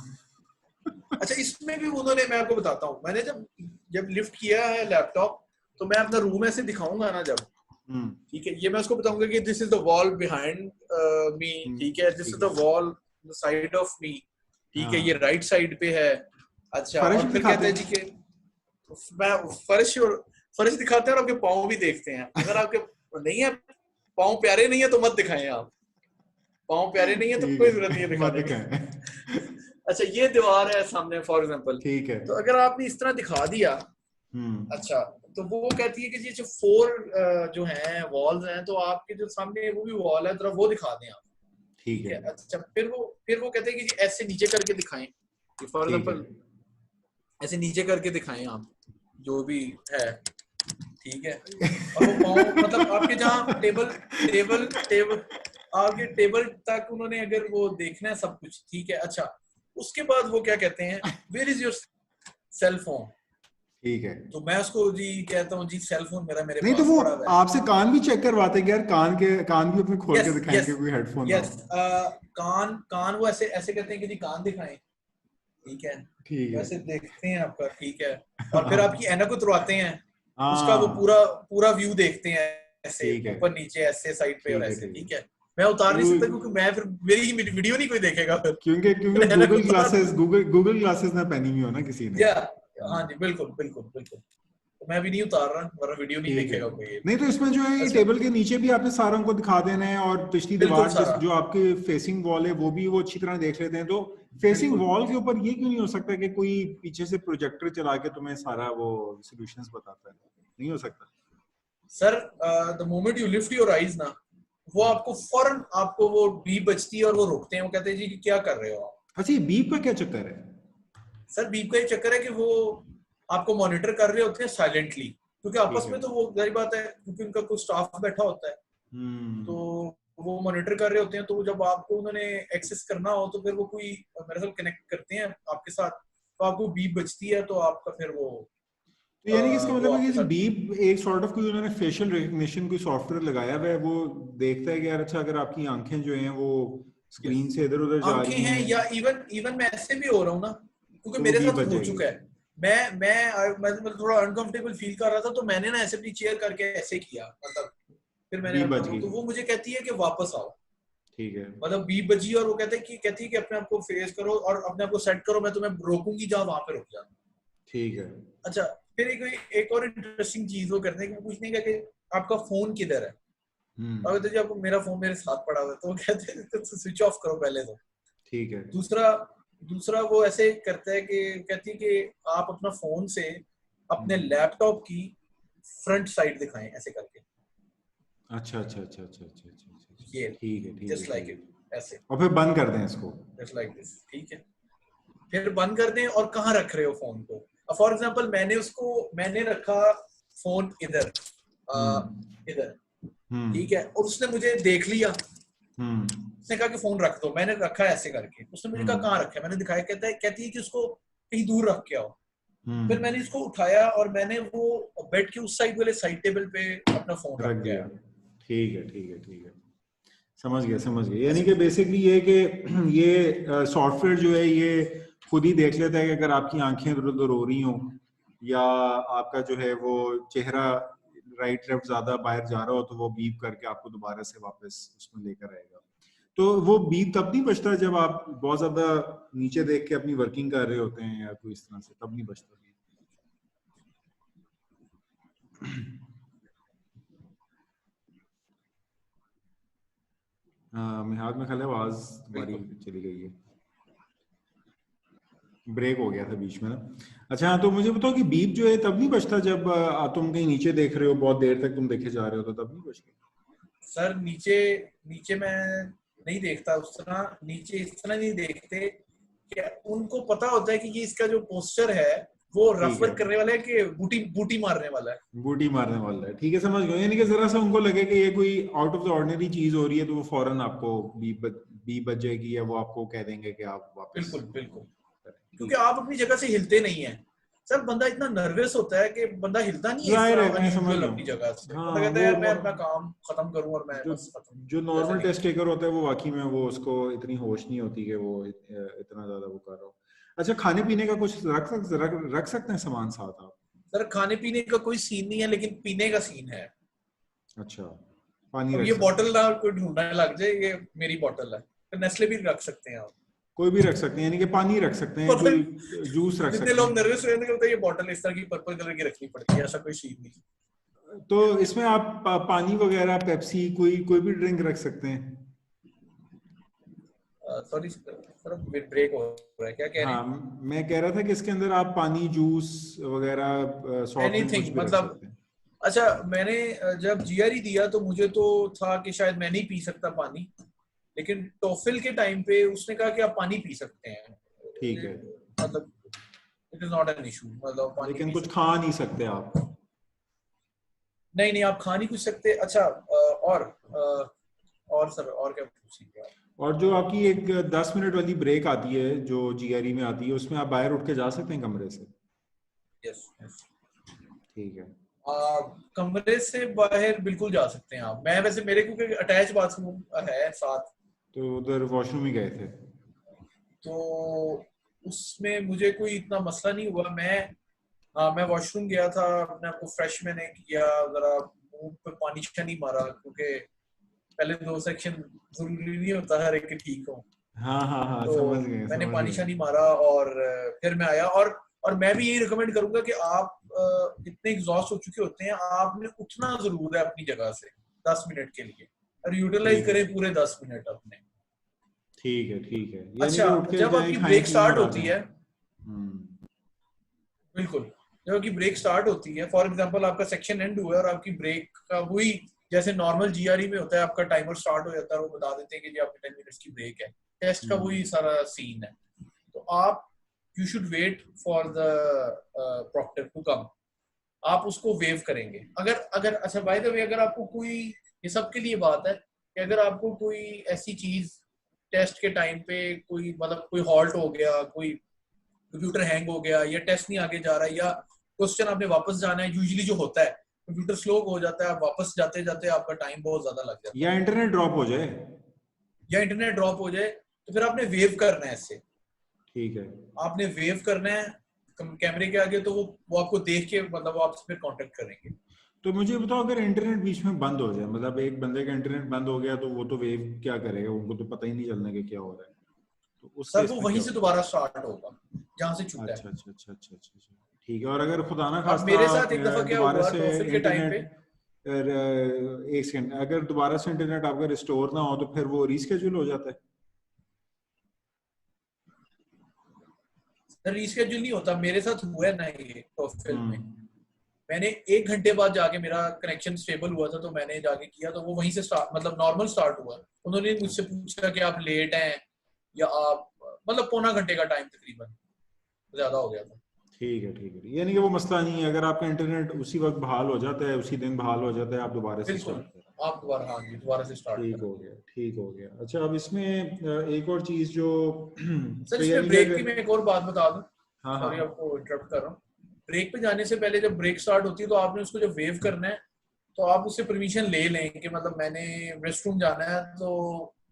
अच्छा इसमें भी उन्होंने, मैं आपको बताता हूँ, मैंने जब लिफ्ट किया है लैपटॉप, तो मैं अपना रूम ऐसे दिखाऊंगा ना जब, ठीक है, ये मैं उसको बताऊंगा कि this is the wall behind me, ठीक है, this is the wall side of me, ठीक है, ये राइट साइड पे है। अच्छा और फिर कहते हैं जी कि मैं फर्श दिखाते हैं और आपके पाँव भी देखते हैं, अगर आपके नहीं है पाँव प्यारे नहीं है तो मत दिखाएं, आप पाँव प्यारे नहीं है तो कोई जरूरत नहीं है दिखाने की। अच्छा ये दीवार है सामने फॉर एग्जांपल, ठीक है, तो अगर आपने इस तरह दिखा दिया, अच्छा तो वो कहती है कि जी जो 4 जो हैं वॉल्स हैं, तो आपके जो सामने वो भी वॉल है तरफ वो दिखा दें आप, ठीक है। अच्छा फिर वो कहते हैं कि जी ऐसे नीचे करके दिखाएं, फॉर एग्जांपल ऐसे नीचे करके दिखाएं आप जो भी है, ठीक है, और वो पाँव मतलब आपके जहाँ टेबल आपके टेबल तक उन्होंने अगर वो देखना है सब कुछ, ठीक है। अच्छा उसके बाद वो क्या कहते हैं, where is your cell phone, ठीक है, तो मैं उसको जी कहता हूँ जी सेल फोन मेरे नहीं पास तो वो आपसे कान भी चेक करवाते हैं यार, कान भी अपने खोल के दिखाएंगे, कोई हेडफोन कान वो ऐसे कहते हैं कि जी कान दिखाएं, ठीक है, ठीक है। वैसे देखते हैं आपका, ठीक है। और फिर आपकी ऐनक उतरवाते हैं, उसका वो हाँ पूरा पूरा व्यू देखते हैं, ऐसे ठीक है ऊपर नीचे ऐसे साइड पे और ठीक है ऐसे, ठीक है। ठीक है। मैं उतार नहीं क्यों, सकता क्योंकि मैं फिर मेरी वीडियो नहीं कोई देखेगा फिर। क्योंकि क्योंकि ऐनक उतार दूं। गूगल ग्लासेस ना पहनी हुई हो ना किसी ने। या हाँ जी, बिल्कुल बिल्कुल बिल्कुल। तो मैं भी नहीं उतार रहा, वरना वीडियो नहीं ठीक है। देखेगा कोई। नहीं तो इसमें जो है ये अच्छा, टेबल के नीचे भी आपने सारा उनको दिखा देना है, और पिछली बिल्कुल दीवार सारा, जो आपके फेसिंग वॉल है वो भी वो अच्छी तरह देख लेते हैं। तो फेसिंग बिल्कुल। वॉल के ऊपर ये क्यों नहीं हो सकता कि कोई पीछे से प्रोजेक्टर चला के तुम्हें सारा वो सॉल्यूशंस बताता है? नहीं हो सकता? Sir the moment you lift your eyes ना, वो आपको फौरन आपको वो बीप बजती है और वो रोकते हैं, वो कहते हैं जी कि क्या कर रहे हो आप। अच्छा, ये बीप का क्या चक्कर है? सर बीप का ये चक्कर है कि वो आपको मॉनिटर कर रहे होते हैं साइलेंटली, क्योंकि ठीक आपस है। में तो वो जारी बात है, क्योंकि उनका कोई स्टाफ बैठा होता है, तो हम्म। वो मॉनिटर कर रहे होते हैं। तो जब आपको उन्होंने एक्सेस करना हो तो फिर वो कोई मेरे साथ कनेक्ट करते हैं आपके साथ, तो आपको बीप बजती है, तो आपका फिर तो यानी कि इसका वो मतलब है आपके कि साथ। बीप एक सॉर्ट ऑफ कोई उन्होंने फेशियल रिकग्निशन कोई सॉफ्टवेयर लगाया हुआ है, वो देखता है कि यार अच्छा अगर आपकी आंखें जो हैं वो यस, स्क्रीन से इधर उधर जा आंखें रही हैं, हैं या इवन इवन मैं ऐसे भी हो रहा हूँ ना, क्योंकि तो वो मेरे बीप साथ बज हो जाएगी। चुका है। मैं थोड़ा अनकंफर्टेबल फील कर रहा था, तो मैंने ना ऐसे अपनी चेयर करके ऐसे किया, मतलब फिर मैंने बीप अपना बज गई। तो वो मुझे कहती है कि वापस आओ, ठीक है मतलब बीप बजी, और वो कहती है कि अपने आप को फेस करो और अपने आप को सेट करो, मैं तुम्हें रोकूंगी जहां वहां पे रुक जाना। ठीक है। अच्छा, फिर एक और इंटरेस्टिंग चीज वो करते हैं कि वो पूछने का कि आपका फोन किधर है। हम्म। अगर तो जी आपको मेरा फोन मेरे साथ पड़ा हुआ है, तो वो कहते हैं तो स्विच ऑफ करो पहले तो। ठीक है। दूसरा दूसरा वो ऐसे करता है कि कहती है कि आप अपना फोन से अपने हम्म। लैपटॉप की फ्रंट साइड दिखाएं ऐसे करके, अच्छा अच्छा अच्छा अच्छा अच्छा अच्छा अच्छा अच्छा। ये ठीक है ठीक है जस्ट लाइक ठीक इट, है। ऐसे, और फिर बंद कर दें इसको? जस्ट लाइक दिस, ठीक है। फिर बंद कर दें, और कहाँ रख रहे हो फोन को। फॉर एग्जाम्पल मैंने रखा फोन इधर, हम्म। इधर, ठीक हम्म। है, और उसने मुझे देख लिया, हम्म। उसने कहा कि फोन रख दो, मैंने रखा है ऐसे करके, उसने मुझे कहा हम्म। कहाँ रखा है, मैंने दिखाया, कहती है कि उसको कहीं दूर रख के आओ। फिर मैंने हम्म। इसको उठाया और मैंने वो बेड के उस साइड वाले साइड टेबल पे अपना फोन रख रख के दिया। आया। ठीक है ठीक है ठीक है। समझ गया समझ गया। यानी कि बेसिकली ये कि ये सॉफ्टवेयर जो है ये खुद ही देख लेता है कि अगर आपकी आंखें इधर उधर हो रही हों, या आपका जो है वो चेहरा राइट लेफ्ट ज्यादा बाहर जा रहा हो, तो वो बीप करके आपको दोबारा से वापस उसमें लेकर आएगा। तो वो बीप तब नहीं बजता जब आप बहुत ज्यादा नीचे देख के अपनी वर्किंग कर रहे होते हैं या कोई इस तरह से, तब नहीं बजता बीप? हाँ, मेरे हाथ में ख्याल है आवाज तुम्हारी बिल्कुल। चली गई है, ब्रेक हो गया था बीच में ना। अच्छा हाँ, तो मुझे बताओ कि बीप जो है तब नहीं बजता जब तुम कहीं नीचे देख रहे हो, बहुत देर तक तुम देखे जा रहे हो, तो तब नहीं बजता? सर नीचे नीचे मैं नहीं देखता उस तरह, नीचे इस तरह नहीं देखते कि उनको पता होता है कि ये इसका जो पोस्चर है वो रफ ठीक है। वर्क करने वाला है कि बूटी बूटी मारने वाला है। बूटी मारने वाला है, ठीक है समझ गया। यानी कि जरा सा उनको लगे कि ये कोई आउट ऑफ द ऑर्डिनरी चीज हो रही है, तो वो फौरन आपको बीप बज जाएगी, या वो आपको कह देंगे कि आप वापस बिल्कुल बिल्कुल, करें। क्योंकि ठीक है। आप अपनी जगह से हिलते नहीं है। सर बंदा इतना नर्वस होता है कि बंदा हिलता नहीं है इस जाहिर है, तरह मैं समझ अनयूजुअल रहा अपनी जगह से, हूँ। बंदा हाँ कहता है वो यार मैं अपना काम खत्म करूं और मैं जो बस खत्म, जो वैसे नॉर्मल नहीं। टेस्ट टेकर होता है वो वाकई में वो उसको इतनी होश नहीं होती कि वो इतना ज्यादा वो कर रहा हो। अच्छा, खाने पीने का कुछ रख सकते हैं सामान साथ आप? सर खाने पीने का कोई सीन नहीं है, लेकिन पीने का सीन है। अच्छा, पानी अब रख ये सकते बॉटल हैं? ना कोई ढूंढने लग जाए, ये मेरी बॉटल है, तो नेस्ले भी रख सकते हैं आप। कोई भी रख सकते हैं, यानी कि पानी रख सकते हैं, पता कोई नहीं, जूस रख जितने सकते लोग हैं। नर्वस रहते हैं ये बॉटल इस तरह की पर्पल कलर की रखनी पड़ती है, ऐसा कोई सीन नहीं। तो इसमें आप पानी वगैरह पेप्सी कोई कोई भी ड्रिंक रख सकते हैं? सॉरी सर, ब्रेक हो रहा है, क्या कह रहे हाँ, हैं। मैं कह रहा था कि इसके अंदर आप पानी जूस वगैरह सॉफ्ट ड्रिंक कुछ एनीथिंग, भी रख मतलब सकते हैं। अच्छा, मैंने जब जीआरई दिया तो मुझे तो था कि शायद मैं नहीं पी सकता पानी, लेकिन टोफिल के टाइम पे उसने कहा कि आप पानी पी सकते हैं, ठीक है, मतलब it is not an issue, मतलब पानी लेकिन पी कुछ सकते खा हैं। नहीं सकते आप? नहीं नहीं, आप खा नहीं कुछ सकते। अच्छा और सर और क्या पूछेंगे आप। और जो आपकी एक 10 मिनट वाली ब्रेक आती है जो जीआरई में आती है, उसमें आप बाहर उठ के जा सकते हैं कमरे से? यस यस, ठीक है। कमरे से बाहर बिल्कुल जा सकते हैं आप। मैं वैसे मेरे क्योंकि अटैच बाथरूम है साथ, तो उधर वॉशरूम ही गए थे? तो उसमें मुझे कोई इतना मसला नहीं हुआ। मैं वॉशरूम गया था, अपने आप को फ्रेश मैंने किया, जरा मुंह पे पानी शानी मारा, क्योंकि पहले 2 सेक्शन जरूरी नहीं होता हर एक के ठीक हो। हाँ हाँ हाँ, तो समझ गए मैंने समझ पानी गए। शानी मारा और फिर मैं आया। और मैं भी यही रिकमेंड करूंगा कि आप इतने एग्जॉस्ट हो चुके होते हैं, आपने उठना जरूर है अपनी जगह से 10 मिनट के लिए, और यूटिलाइज ठीक है करें पूरे 10 मिनट अपने। ठीक है ठीक है, यानी अच्छा, कि उठ के जब जाएं, आपकी खाएं ब्रेक पिए स्टार्ट और आ होती जाएं। है, बिल्कुल, जब आपकी ब्रेक स्टार्ट होती है, फॉर एग्जांपल आपका सेक्शन एंड हुआ है और आपकी ब्रेक का वही जैसे नॉर्मल जीआरई में होता है, आपका टाइमर स्टार्ट हो जाता है, वो बता देते हैं कि जी आपकी 10 मिनट्स की ब्रेक है। टेस्ट का वही हम्म सारा सीन है। तो आप you should wait for the proctor to come. आप उसको वेव करेंगे। अगर अगर अच्छा, बाय द वे, अगर आपको कोई, ये सबके लिए बात है कि अगर आपको कोई ऐसी चीज टेस्ट के टाइम पे कोई मतलब कोई हॉल्ट हो गया, कोई कंप्यूटर हैंग हो गया, या टेस्ट नहीं आगे जा रहा है, या क्वेश्चन आपने वापस जाना है, यूजुअली जो होता है कंप्यूटर स्लो हो जाता है, आप वापस जाते जाते आपका टाइम बहुत ज्यादा लग जाता या है, इंटरनेट ड्रॉप हो जाए। या इंटरनेट ड्रॉप हो जाए, तो फिर आपने वेव करना है इससे। ठीक है। आपने वेव करना है कैमरे के आगे, तो वो आपको देख के मतलब वो आपसे फिर कांटेक्ट करेंगे। तो मुझे बताओ, अगर इंटरनेट बीच में बंद हो जाए, मतलब एक बंदे का इंटरनेट बंद हो गया, तो वो तो वेव क्या करेगा, उनको तो पता ही नहीं चलने का क्या हो रहा है, तो उस सर केस वो में वहीं क्या से होगा? दोबारा स्टार्ट होगा जहां से छूटा है। अच्छा अच्छा अच्छा अच्छा अच्छा अच्छा, ठीक है। और अगर खुदा ना अब खास्ता मेरे साथ एक दफा क्या दोबारा हुआ से टोफिल के टाइम इंटरनेट, पे। एक सेकंड, अगर दोबारा से इंटरनेट आपका रिस्टोर ना हो, तो फिर वो रीस्केड्यूल हो जाता है? सर रीशेड्यूल नहीं होता, मेरे साथ हुआ है ना ये टोफिल में। हम्म मैंने 1 घंटे बाद जाके, मेरा कनेक्शन स्टेबल हुआ था तो मैंने जाके किया, तो वो वहीं से स्टार्ट मतलब नॉर्मल स्टार्ट हुआ। उन्होंने मुझसे पूछा कि आप लेट हैं या आप, मतलब पौना घंटे का टाइम तकरीबन ज्यादा हो गया था। ठीक है ठीक है, यानी कि वो मसला नहीं है, अगर आपका इंटरनेट उसी वक्त बहाल हो जाता है, उसी दिन बहाल हो जाता है, आप दोबारा से बिल्कुल, स्टार्ट करें। आप दोबारा, हाँ जी, दोबारा से स्टार्ट ठीक करें। हो गया ठीक हो गया। अच्छा, अब इसमें एक और चीज जो सर तो इसमें यानी कि ब्रेक की अगर, मैं एक और बात बता दूं, हाँ हाँ, सॉरी आपको इंटरप्ट कर रहा हूँ। ब्रेक पे जाने से पहले जब ब्रेक स्टार्ट होती है तो आपने उसको जब वेव करना है, तो आप उससे परमिशन ले लें कि मतलब मैंने रेस्ट रूम जाना है तो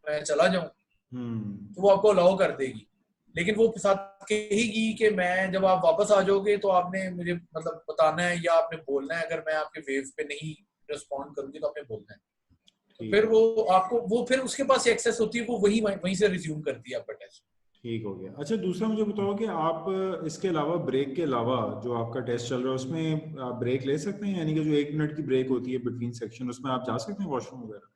मैं चला जाऊं, हम्म, तो वो आपको अलाउ कर देगी। लेकिन वो साथ कहेगी कि मैं जब आप वापस आ जाओगे तो आपने मुझे मतलब बताना है या आपने बोलना है, अगर मैं आपके वेव पे नहीं रिस्पॉन्ड करूंगी तो आपने बोलना है। तो ठीक फिर है वो आपको, वो फिर उसके पास एक्सेस होती है, वो वहीं से रिज्यूम करती है आपका टेस्ट। ठीक हो गया। अच्छा, दूसरा मुझे बताओ कि आप इसके अलावा, ब्रेक के अलावा, जो आपका टेस्ट चल रहा है उसमें आप ब्रेक ले सकते हैं, यानी कि जो 1 मिनट की ब्रेक होती है बिटवीन सेक्शन, उसमें आप जा सकते हैं वॉशरूम वगैरह?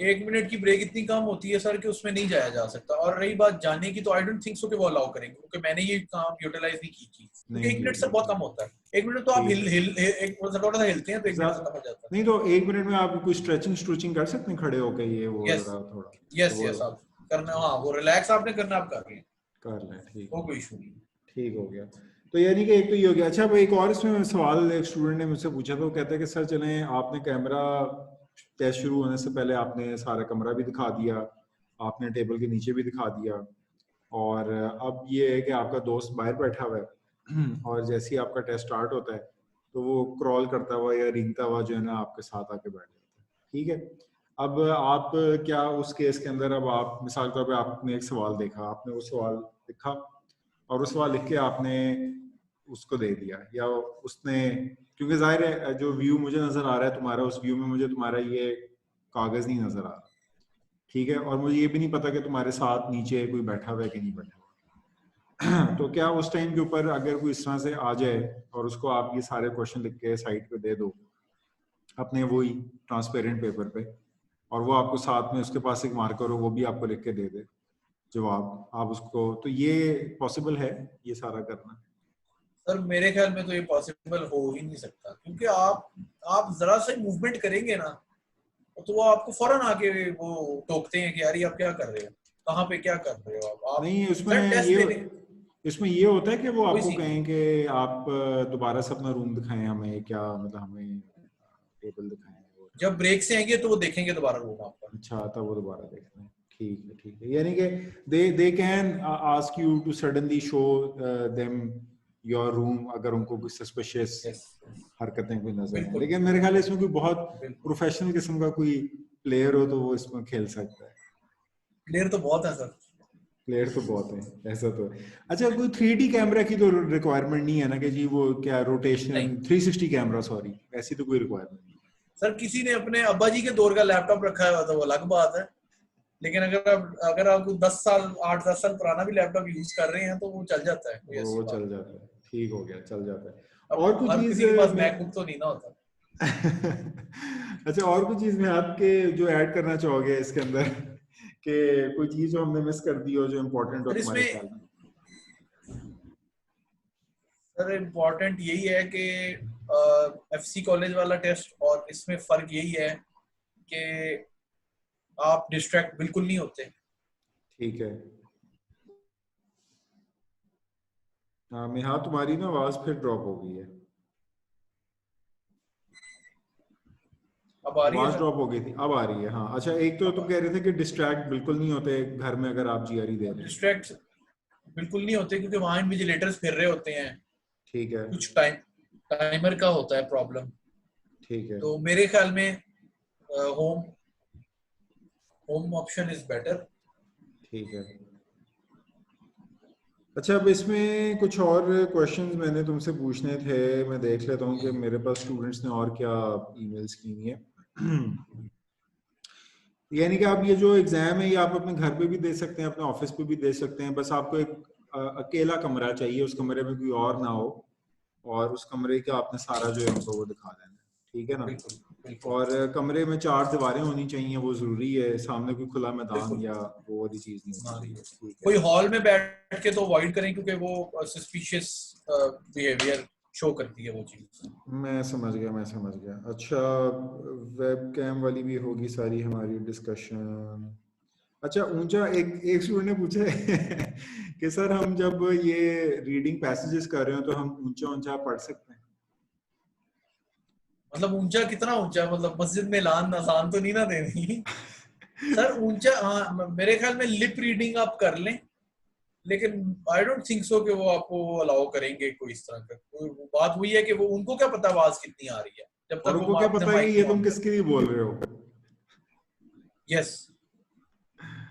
1 मिनट की ब्रेक इतनी कम होती है सर कि उसमें नहीं जाया जा सकता। और रही बात जाने की, तो आई डोंट थिंक सो कि वो अलाउ करेंगे, क्योंकि मैंने ये काम यूटिलाइज नहीं की थी, क्योंकि नहीं 1 मिनट किया सर था, बहुत कम ठीक होता है। 1 मिनट तो आप ठीक हिल है। हिल एक थोड़ा सा हिलते हैं तो 1 मिनट खत्म हो जाता है। नहीं तो 1 मिनट में आप कोई स्ट्रेचिंग स्ट्रेचिंग कर सकते हैं खड़े होके, ये वो यस जरा थोड़ा, तो यस वो यस, आप करना, हाँ वो रिलैक्स आपने करना, आप कर रहे हैं, कर लें। ठीक वो है कोई इशू नहीं। ठीक हो गया। तो यानी कि एक तो ये हो गया। अच्छा, अब एक और इसमें सवाल एक स्टूडेंट ने मुझसे पूछा था, वो कहता है कि सर चलें, आपने कैमरा टेस्ट शुरू होने से पहले आपने सारा कमरा भी दिखा दिया, आपने टेबल के नीचे भी दिखा दिया, और अब ये है कि आपका दोस्त बाहर बैठा हुआ है और जैसे ही आपका टेस्ट स्टार्ट होता है, तो वो क्रॉल करता हुआ या रेंगता हुआ जो है ना आपके साथ आके बैठ जाता है। ठीक है, अब आप क्या उस केस के अंदर, अब आप मिसाल के तौर पे आपने एक सवाल देखा, आपने वो सवाल लिखा और उस सवाल लिख के आपने उसको दे दिया, या उसने, क्योंकि जाहिर है जो व्यू मुझे नजर आ रहा है तुम्हारा, उस व्यू में मुझे तुम्हारा ये कागज नहीं नजर आ रहा, ठीक है, और मुझे ये भी नहीं पता कि तुम्हारे साथ नीचे कोई बैठा हुआ है कि नहीं बैठा हुआ तो क्या उस टाइम के ऊपर अगर कोई इस तरह से आ जाए और उसको आप ये सारे क्वेश्चन लिख के साइड पे दे दो अपने वही ट्रांसपेरेंट पेपर पे, और वो आपको साथ में उसके पास एक मार्कर हो, वो भी आपको लिख के दे दे जवाब, आप उसको, तो ये पॉसिबल है ये सारा करना? सर मेरे ख्याल में तो ये पॉसिबल हो ही नहीं सकता, क्योंकि आप जरा सा मूवमेंट करेंगे ना, तो वो आपको फौरन आके वो टोकते हैं कि यार ये आप क्या कर रहे हो, कहाँ पे क्या कर रहे हो आप नहीं, सर इसमें टेस्ट ये, देने, इसमें ये होता है कि वो कोई आपको सीन नहीं। कहें कि आप दोबारा से अपना रूम दिखाएं हमें, क्या मतलब हमें टेबल दिखाएं वो, जब ब्रेक से आएंगे तो वो देखेंगे दोबारा रूम आपका। अच्छा तब वो दोबारा देख रहे हैं। ठीक है, यानी कि they can ask you to suddenly show them your room, अगर उनको कोई सस्पिशियस यस, हरकतें कोई नजर आए, बिल्कुल लेकिन मेरे ख्याल है इसमें कोई बहुत बिल्कुल। प्रोफेशनल किस्म का कोई प्लेयर हो तो वो इसमें खेल सकता है। प्लेयर तो बहुत है सर। प्लेयर तो बहुत है, ऐसा तो है। अच्छा, कोई 3D कैमरा की तो रिक्वायरमेंट नहीं है ना कि जी वो क्या रोटेशन नहीं 360 कैमरा, सॉरी, ऐसी तो कोई रिक्वायरमेंट नहीं। सर, किसी ने अपने अब्बा जी के दौर का लैपटॉप रखा हुआ तो वो अलग बात है, लेकिन अगर आप 10 साल 8-10 साल पुराना भी लैपटॉप यूज कर रहे हैं तो वो चल जाता है, कोई ऐसी वो बात चल नहीं। जाता है, ठीक हो गया, चल जाता है। अब और कुछ हर चीज किसी के पास मैं मैकबुक तो नहीं ना होता। अच्छा, और कुछ चीज में आपके जो ऐड करना चाहोगे इसके अंदर कि कोई चीज जो हमने मिस कर दी हो जो इम्पोर्टेंट हो सर तुम्हारे इसमें ख्याल में? सर इम्पोर्टेंट यही है कि एफसी कॉलेज वाला टेस्ट और इसमें फर्क यही है कि आप डिस्ट्रैक्ट बिल्कुल नहीं होते। ठीक है। हाँ मैं, हाँ तुम्हारी ना आवाज फिर ड्रॉप हो गई है, अब आ रही है आवाज सर? ड्रॉप हो गई थी, अब आ रही है। हाँ अच्छा, एक तो अब तुम कह रहे थे कि डिस्ट्रैक्ट बिल्कुल नहीं होते घर में अगर आप जीआरई दे रहे हैं। डिस्ट्रैक्ट बिल्कुल नहीं होते क्योंकि वहां इन्विजिलेटर्स फिर रहे होते हैं। ठीक है। कुछ टाइमर का होता है प्रॉब्लम। ठीक है। तो मेरे ख्याल में home home option is better. ठीक है। अच्छा, अब इसमें कुछ और क्वेश्चंस मैंने तुमसे पूछने थे, मैं देख लेता हूँ कि मेरे पास स्टूडेंट्स ने और क्या ईमेल्स की हुई है। यानी कि आप ये जो एग्जाम है ये आप अपने घर पे भी दे सकते हैं, अपने ऑफिस पे भी दे सकते हैं, बस आपको एक अकेला कमरा चाहिए, उस कमरे में कोई और ना हो, और उस कमरे का आपने सारा जो है उनको वो दिखा देना है, ठीक है ना? बिल्कुल बिल्कुल और कमरे में 4 दीवारें होनी चाहिए, वो जरूरी है, सामने कोई खुला मैदान बिल्कुल। या वो वाली चीज नहीं होनी हाँ, चाहिए, ठीक है। कोई हॉल में बैठ के तो अवॉइड करें क्योंकि वो सस्पिशियस बिहेवियर शो करती है वो चीज। मैं समझ गया, मैं समझ गया। अच्छा, वेब कैम वाली भी होगी सारी हमारी डिस्कशन। अच्छा, ऊंचा एक एक स्टूडेंट ने पूछा है कि सर हम जब ये रीडिंग पैसेजेस कर रहे हो तो हम ऊंचा ऊंचा पढ़ सकते हैं? मतलब ऊंचा कितना ऊंचा, मतलब मस्जिद में लान आसान तो नहीं ना देनी। सर ऊंचा, हाँ मेरे ख्याल में लिप रीडिंग आप कर लें, लेकिन आई डोंट थिंक सो कि वो आपको अलाउ करेंगे कोई इस तरह का। बात हुई है कि वो उनको क्या पता आवाज कितनी आ रही है जब और तक उनको वो क्या आपने पता है कि माइक ये नहीं तुम ऑन किसके लिए कर। बोल रहे हो? यस,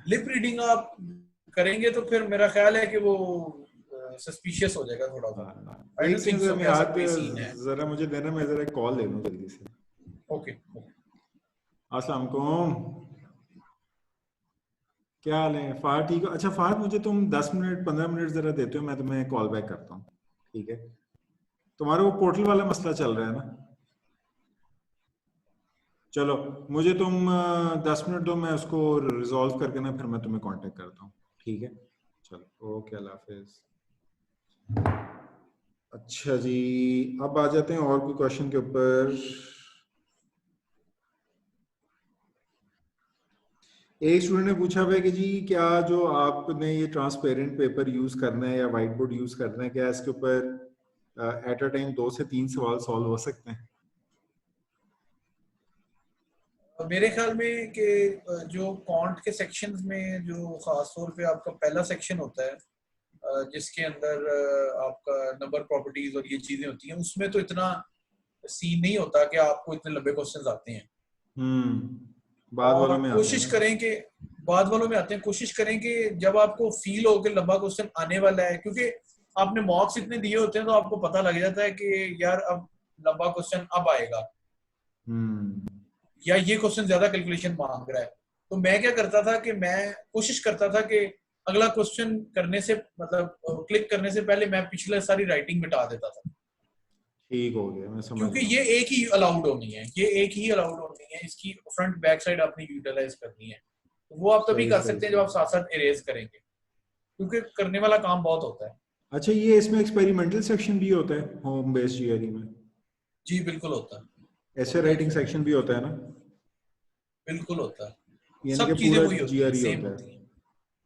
लिप रीडिंग आप करेंगे तो फिर मेरा ख्याल है कि वो सस्पिशियस हो जाएगा थोड़ा सा। हाँ, आई एक डोंट थिंक सेकंड सो में कि ऐसा हाथ कोई सीन है। जरा मुझे देना, मैं जरा कॉल ले लूं जल्दी से। ओके। अस्सलाम वालेकुम, क्या हाल है फहद? ठीक हो? अच्छा फहद, मुझे तुम 10 मिनट 15 मिनट जरा देते हो, मैं तुम्हें कॉल बैक करता हूँ, ठीक है? तुम्हारा वो पोर्टल वाला मसला चल रहा है ना? चलो, मुझे तुम 10 मिनट दो, मैं उसको रिजॉल्व करके ना फिर मैं तुम्हें कांटेक्ट करता हूँ, ठीक है? चलो, ओके, अल्लाह हाफिज। अच्छा जी, अब आ जाते हैं और कोई क्वेश्चन के ऊपर। एक स्टूडेंट ने पूछा हुआ है कि जी क्या जो आपने ये ट्रांसपेरेंट पेपर यूज करना है या व्हाइट बोर्ड यूज करना है, क्या इसके ऊपर एट अ टाइम 2 से 3 सवाल सॉल्व हो सकते हैं? मेरे ख्याल में कि जो कॉन्ट के सेक्शंस में जो खास तौर पे आपका पहला सेक्शन होता है जिसके अंदर आपका नंबर प्रॉपर्टीज और ये चीजें होती हैं, उसमें तो इतना सीन नहीं होता कि आपको इतने लंबे क्वेश्चंस आते हैं। बाद वालों और में आते हैं कोशिश ना? करें कि बाद वालों में आते हैं, कोशिश करें कि जब आपको फील हो कि लंबा क्वेश्चन आने वाला है, क्योंकि आपने मॉक्स इतने दिए होते हैं तो आपको पता लग जाता है कि यार अब लंबा क्वेश्चन अब आएगा हम्म। या ये क्वेश्चन ज्यादा कैलकुलेशन मांग रहा है। तो मैं क्या करता था कि मैं कोशिश करता था कि अगला क्वेश्चन करने से मतलब क्लिक करने से पहले मैं पिछले सारी राइटिंग मिटा देता था, ठीक हो गया, मैं समझ क्योंकि गया ये हूँ। एक ही अलाउड होनी है, ये एक ही अलाउड होनी है, इसकी फ्रंट बैक साइड आपने यूटिलाइज करनी है। तो वो आप तभी सही कर सही सकते हैं जब सही। आप साथ साथ इरेज करेंगे, क्योंकि करने वाला काम बहुत होता है। अच्छा, ये इसमें एक्सपेरिमेंटल सेक्शन भी होता है होम बेस्ड जीआरई में? जी बिल्कुल होता है, ऐसे होता है राइटिंग एक्सपेरिमेंट, सेक्शन भी होता है ना? बिल्कुल होता है। यानी कि सब चीजें पूरा वही होती हैं, जीआरई सेम होता है? होती हैं,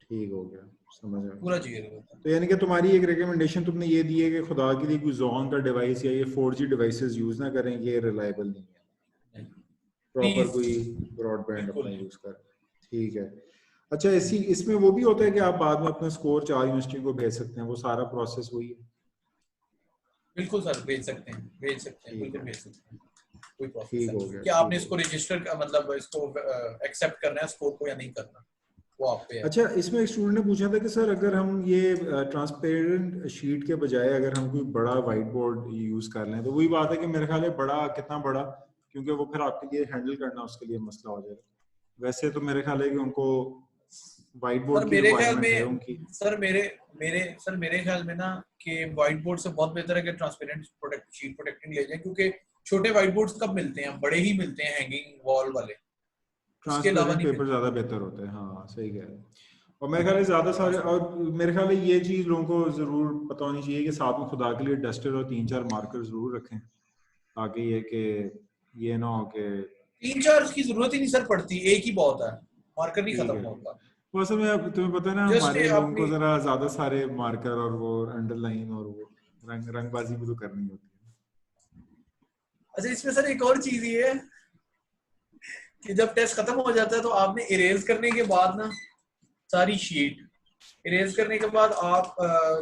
ठीक हो गया, समझ आ पूरा गया। जीरो होता है। तो यानी कि तुम्हारी एक रिकमेंडेशन तुमने ये दी है कि खुदा के लिए कोई जोन का डिवाइस या ये 4G डिवाइसेस यूज ना करें, ये रिलायबल नहीं है, प्रॉपर प्लीज, कोई ब्रॉडबैंड बिल्कुल अपना नहीं। यूज कर। ठीक है। अच्छा, इसी इसमें वो भी होता है कि आप बाद में अपना स्कोर 4 यूनिवर्सिटी को भेज सकते हैं, वो सारा प्रोसेस वही है? बिल्कुल सर, भेज सकते हैं, भेज सकते हैं, ठीक बिल्कुल है, भेज सकते हैं। कोई प्रोसेस ठीक है हो गया, कि ठीक आपने हो इसको गया। रजिस्टर का मतलब इसको एक्सेप्ट करना है स्कोर को या नहीं करना। वो आप पे है। अच्छा, इसमें एक स्टूडेंट ने पूछा था कि सर अगर हम ये ट्रांसपेरेंट शीट के बजाय अगर हम कोई बड़ा वाइट बोर्ड यूज कर लें, तो वही बात है कि मेरे ख्याल है बड़ा कितना बड़ा, क्योंकि वो फिर आपके लिए हैंडल करना उसके लिए मसला हो जाएगा। वैसे तो मेरे ख्याल है कि उनको वाइट सर बोर्ड की मेरे ख्याल रिक्वायरमेंट है में उनकी। सर मेरे ख्याल में ना कि व्हाइट बोर्ड से बहुत बेहतर है कि ट्रांसपेरेंट शीट प्रोटेक्टिंग ले जाएं, क्योंकि छोटे व्हाइट बोर्ड्स कब मिलते हैं, बड़े ही मिलते हैं हैंगिंग वॉल वाले, उसके अलावा ट्रांसपेरेंट नहीं पेपर मिलते। ज्यादा बेहतर होते हैं, हाँ सही कह रहे हैं। और मेरे ख्याल है ज्यादा सारे, और मेरे ख्याल है ये चीज लोगों को जरूर पता होनी चाहिए कि साथ में खुदा के लिए डस्टर और 3-4 मार्कर जरूर रखें, ताकि ये कि ये ना हो कि 3-4 की जरूरत ही नहीं सर पड़ती, एक ही बहुत है, मार्कर नहीं ठीक खत्म है। होता। वो असल में अब तुम्हें पता है ना, जस्ट हमारे लोगों को अपनी, जरा ज्यादा सारे मार्कर और वो अंडरलाइन और वो रंगबाजी भी तो करनी होती है। अच्छा इसमें सर एक और चीज ये है कि जब टेस्ट खत्म हो जाता है तो आपने इरेज करने के बाद ना सारी शीट इरेज करने के बाद आप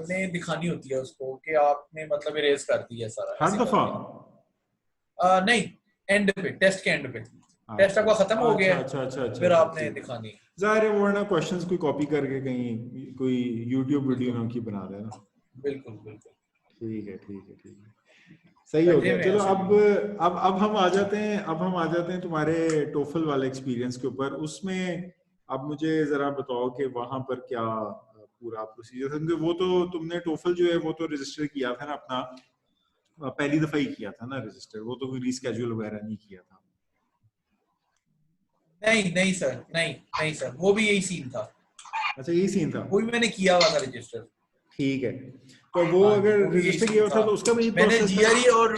ने दिखानी होती है उसको कि आपने मतलब इरेज कर दिया सारा, हर ऐसे दफा? करके नहीं, एंड पे, टेस्ट के एंड पे, टेस्ट अच्छा आपका खत्म हो अच्छा गया है, अच्छा अच्छा अच्छा फिर अच्छा, आपने ठीक है। दिखानी है। जाहिर है वो ना क्वेश्चंस कोई कॉपी करके कहीं कोई यूट्यूब वीडियो बिल्कुल में की बना देना। बिल्कुल बिल्कुल। ठीक है ठीक है ठीक है, सही हो लगे गया। हुए हैं चलो सभी लोग। अब हम आ जाते हैं, तुम्हारे टोफल वाले एक्सपीरियंस के ऊपर। उसमें अब मुझे जरा बताओ कि वहां पर क्या पूरा प्रोसीजर था, क्योंकि वो तो तुमने टोफल जो है वो तो रजिस्टर किया था ना अपना, पहली दफा ही किया था ना रजिस्टर, वो तो कोई रीस्केड्यूल वगैरह नहीं किया था। नहीं नहीं सर, नहीं सर, वो भी यही सीन था, अच्छा यही सीन था, वो भी मैंने किया हुआ था रजिस्टर। ठीक है। तो वो हाँ जी, अगर वो भी यही रजिस्टर सीन किया था था। तो उसका भी मैंने प्रोसेस था? जीआरई और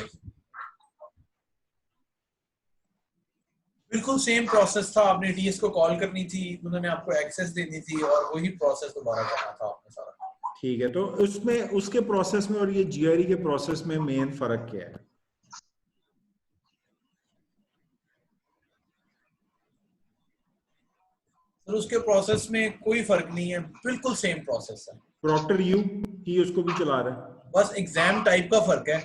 बिल्कुल सेम प्रोसेस था, आपने टीएस को कॉल करनी थी, उन्होंने आपको एक्सेस देनी थी और वही प्रोसेस दोबारा करना था आपने सारा। ठीक है, तो उसमें उसके प्रोसेस में और ये जीआरई के प्रोसेस में मेन फर्क क्या है? सर उसके प्रोसेस में कोई फर्क नहीं है, बिल्कुल सेम प्रोसेस है, प्रॉक्टर यू ही उसको भी चला रहा है? बस एग्जाम टाइप का फर्क है,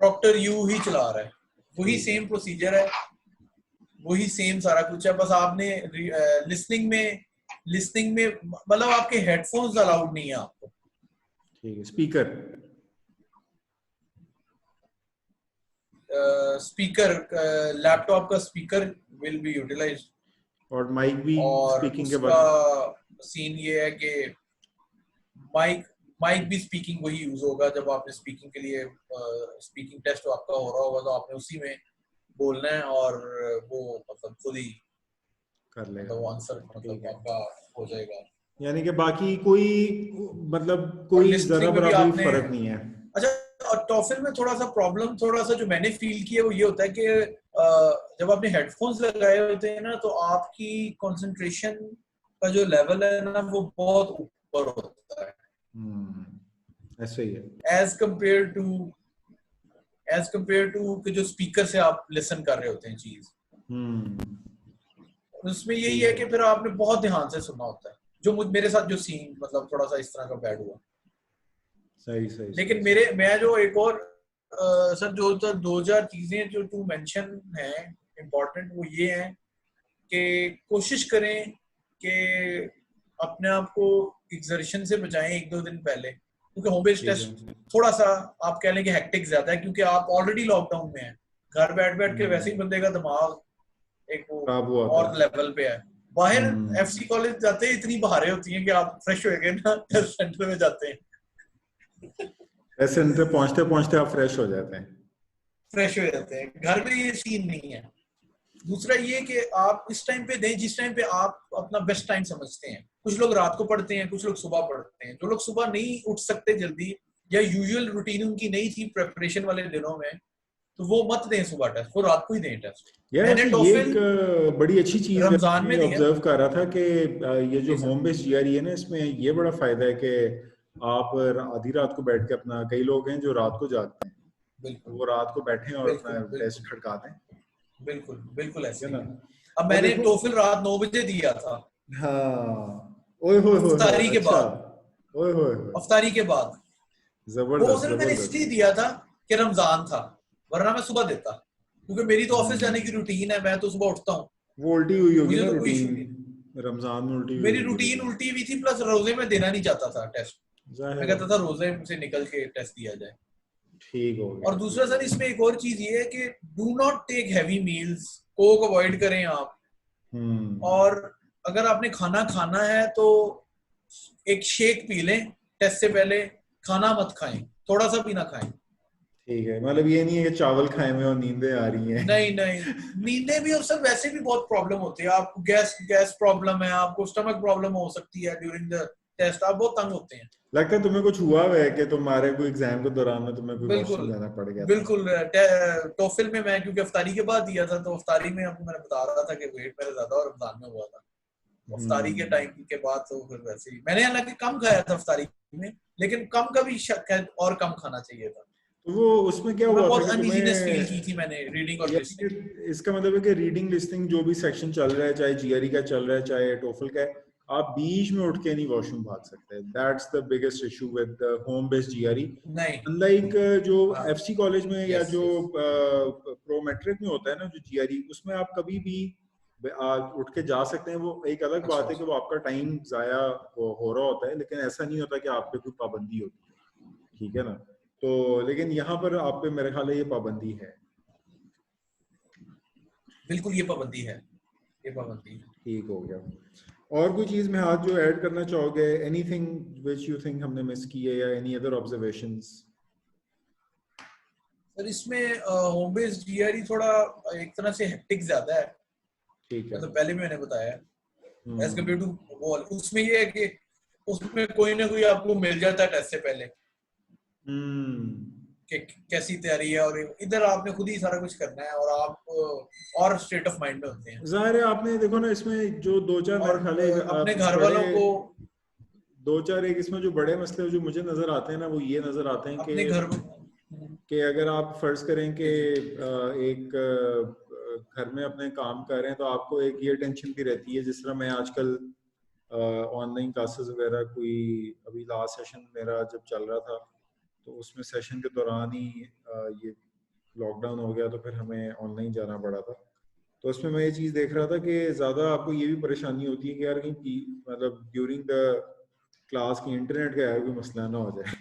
प्रॉक्टर यू ही चला रहा है, वही ठीक है सेम प्रोसीजर है, वही सेम सारा कुछ है। बस आपने लिसनिंग में मतलब आपके हेडफोन्स अलाउड नहीं है आपको। ठीक है, स्पीकर? स्पीकर, लैपटॉप का स्पीकर विल बी यूटिलाइज्ड, और माइक भी और स्पीकिंग के उसका बाद? सीन ये है कि माइक माइक भी स्पीकिंग वही यूज होगा, जब आपने स्पीकिंग के लिए स्पीकिंग टेस्ट आपका हो रहा होगा तो आपने उसी में बोलना है और वो मतलब खुद ही कर लेगा मतलब वो वो, आंसर ठीक मतलब है। आपका हो जाएगा। यानी कि बाकी कोई मतलब और कोई जरा लिसनिंग में भी बराबरी आपने, फर्क नहीं है? अच्छा, और टॉफिल में थोड़ा सा प्रॉब्लम, थोड़ा सा जो मैंने फील किया वो ये होता है कि जब आपने हेडफोन्स लगाए होते हैं ना तो आपकी कंसंट्रेशन का जो लेवल है ना वो बहुत ऊपर होता है, ऐसे ही है। एज कंपेयर टू कि जो स्पीकर से आप लिसन कर रहे होते हैं चीज, उसमें यही ठीक है है, कि फिर आपने बहुत ध्यान से सुनना होता है, जो मेरे साथ जो सीन मतलब थोड़ा सा इस तरह का बैड हुआ। सही सही लेकिन सही सही। मैं जो एक और सर जो दो चार चीजें जो टू मेंशन है इम्पोर्टेंट, वो ये है कि कोशिश करें कि अपने आप को एक्सर्शन से बचाएं 1-2 दिन पहले, क्योंकि होम बेस्ड ठीक टेस्ट है। थोड़ा सा आप कह लें कि हेक्टिक ज्यादा है, क्योंकि आप ऑलरेडी लॉकडाउन में हैं, घर बैठ बैठ के वैसे ही बंदे का दिमाग एक वो खराब हुआ था। और लेवल पे है। बाहर हम्म एफसी कॉलेज जाते हैं इतनी बहारें होती हैं कि आप फ्रेश हो गए ना टेस्ट सेंटर में जाते हैं ऐसे अंदर पहुंचते पहुंचते आप फ्रेश हो जाते हैं। फ्रेश हो जाते हैं, घर में ये सीन नहीं है। दूसरा ये कि आप इस टाइम पे दें जिस टाइम पे आप अपना बेस्ट टाइम समझते हैं। कुछ लोग रात को पढ़ते हैं, कुछ लोग सुबह पढ़ते हैं। जो लोग सुबह नहीं उठ सकते जल्दी या यूजुअल रूटीन उनकी नहीं थी प्रेपरेशन वाले दिनों में, तो वो मत दें सुबह टेस्ट, वो रात को ही दें टेस्ट। यार मैंने ऐसे ये एक टोफिल बड़ी अच्छी चीज रमजान में मैं दिया। ऑब्जर्व कर रहा था कि ये जो जी सर। होम बेस्ड जीआरई है ना, इसमें ये बड़ा फायदा है कि आप आधी रात को बैठ के अपना, कई लोग हैं जो रात को जागते हैं, बिल्कुल वो रात को बैठे और अपना बिल्कुल बिल्कुल टेस्ट खड़का दें, बिल्कुल बिल्कुल ठीक है ऐसे ही ना? है। अब और मैंने देखो, टोफिल रात 9 बजे दिया था, हाँ, ओए होए होए होए, अफ्तारी के अच्छा, बाद, ओए होए होए, अफ्तारी के बाद। वो जबरदस्त सिर्फ मैंने इसलिए जबरदस्त। दिया था कि रमजान था, वरना मैं सुबह देता, क्योंकि मेरी तो ऑफिस जाने की हम्म, रूटीन है, मैं तो सुबह उठता हूँ, वो उल्टी हुई होगी मुझे ना तो कोई इशू रूटीन, नहीं। रमजान में उल्टी मेरी हुई रूटीन उल्टी हुई थी, प्लस रोजे में देना नहीं चाहता था टेस्ट। मैं कहता था रोजे से निकल के टेस्ट दिया जाए। ठीक हो गया। और दूसरा सर इसमें एक और चीज ये है कि do not take heavy meals, coke avoid करें आप। और अगर आपने खाना खाना है तो एक शेक पी लें टेस्ट से पहले, खाना मत खाएं, थोड़ा सा भी ना खाएं। ठीक है, मतलब ये नहीं है कि चावल खाए में और नींदें आ रही हैं। नहीं नहीं, नींदें भी, और सर वैसे भी बहुत प्रॉब्लम होती है। आपको गैस गैस प्रॉब्लम है, आपको स्टमक प्रॉब्लम हो सकती है ड्यूरिंग द टेस्ट, आप बहुत तंग होते हैं। लगता है तुम्हें कुछ हुआ है कि तुम्हारे कोई एग्जाम के दौरान में तुम्हें कोई वॉशरूम बिल्कुल जाना पड़ गया था? बिल्कुल। टोफिल में मैं क्योंकि अफ्तारी के बाद दिया था, तो अफ्तारी में आपको मैंने बता रहा था कि वेट मेरा ज्यादा और रमजान में हुआ था। अफ्तारी के टाइम के बाद तो फिर वैसे ही मैंने हालांकि कम खाया था अफ्तारी में, लेकिन कम का भी शक है, और कम खाना चाहिए था। तो वो उसमें क्या तो मैं हुआ था बहुत कि अनइजीनेस फील की तुम्हें, थी मैंने रीडिंग और लिसनिंग। इसका मतलब है कि रीडिंग लिस्टिंग जो भी सेक्शन चल रहा है, चाहे जीआरई का चल रहा है चाहे टोफल का है, आप बीच में उठ के नहीं वॉशरूम भाग सकते। That's the biggest issue with home based GRE. नहीं। अनलाइक जो हाँ। एफसी कॉलेज में या यस जो यस। प्रो मैट्रिक में होता है ना जो जीआरई, उसमें आप कभी भी उठ के जा सकते हैं। वो एक अलग अच्छा बात है अच्छा। कि वो आपका टाइम जाया हो रहा होता है, लेकिन ऐसा नहीं होता कि आप पे कोई पाबंदी होती है, ठीक है ना? तो लेकिन यहाँ पर आप पे मेरे ख्याल है ये पाबंदी है। बिल्कुल ये पाबंदी है, ये पाबंदी है। ठीक हो गया। और कोई चीज में हाथ जो ऐड करना चाहोगे, एनीथिंग व्हिच यू थिंक हमने मिस की है, या एनी अदर ऑब्जर्वेशंस? सर इसमें होम बेस्ड जीआरई थोड़ा एक तरह से हेक्टिक ज्यादा है, ठीक है। मतलब पहले भी मैंने बताया एज हम्म कम्पेयर टू वो। उसमें ये है कि उसमें कोई ना कोई आपको मिल जाता है टेस्ट से पहले हम्म कि कैसी तैयारी है, और इधर आपने खुद ही सारा कुछ करना है, और आप और स्टेट ऑफ माइंड में होते हैं। जाहिर है आपने देखो ना इसमें जो दो चार और मेरे ख्याल है अपने घर बड़े, वालों को दो चार एक इसमें जो बड़े मसले जो मुझे नजर आते हैं ना, वो ये नजर आते हैं अपने घर। कि अगर आप फर्ज करें कि जी जी। एक घर में अपने काम कर रहे हैं, तो आपको एक ये टेंशन भी रहती है। जिस तरह मैं आजकल ऑनलाइन क्लासेस वगैरह, कोई अभी लास्ट सेशन मेरा जब चल रहा था, तो उसमें सेशन के दौरान ही ये लॉकडाउन हो गया, तो फिर हमें ऑनलाइन जाना पड़ा था। तो उसमें मैं ये चीज़ देख रहा था कि ज़्यादा आपको ये भी परेशानी होती है कि यार कहीं मतलब ड्यूरिंग द क्लास की इंटरनेट का यार कोई मसला ना हो जाए,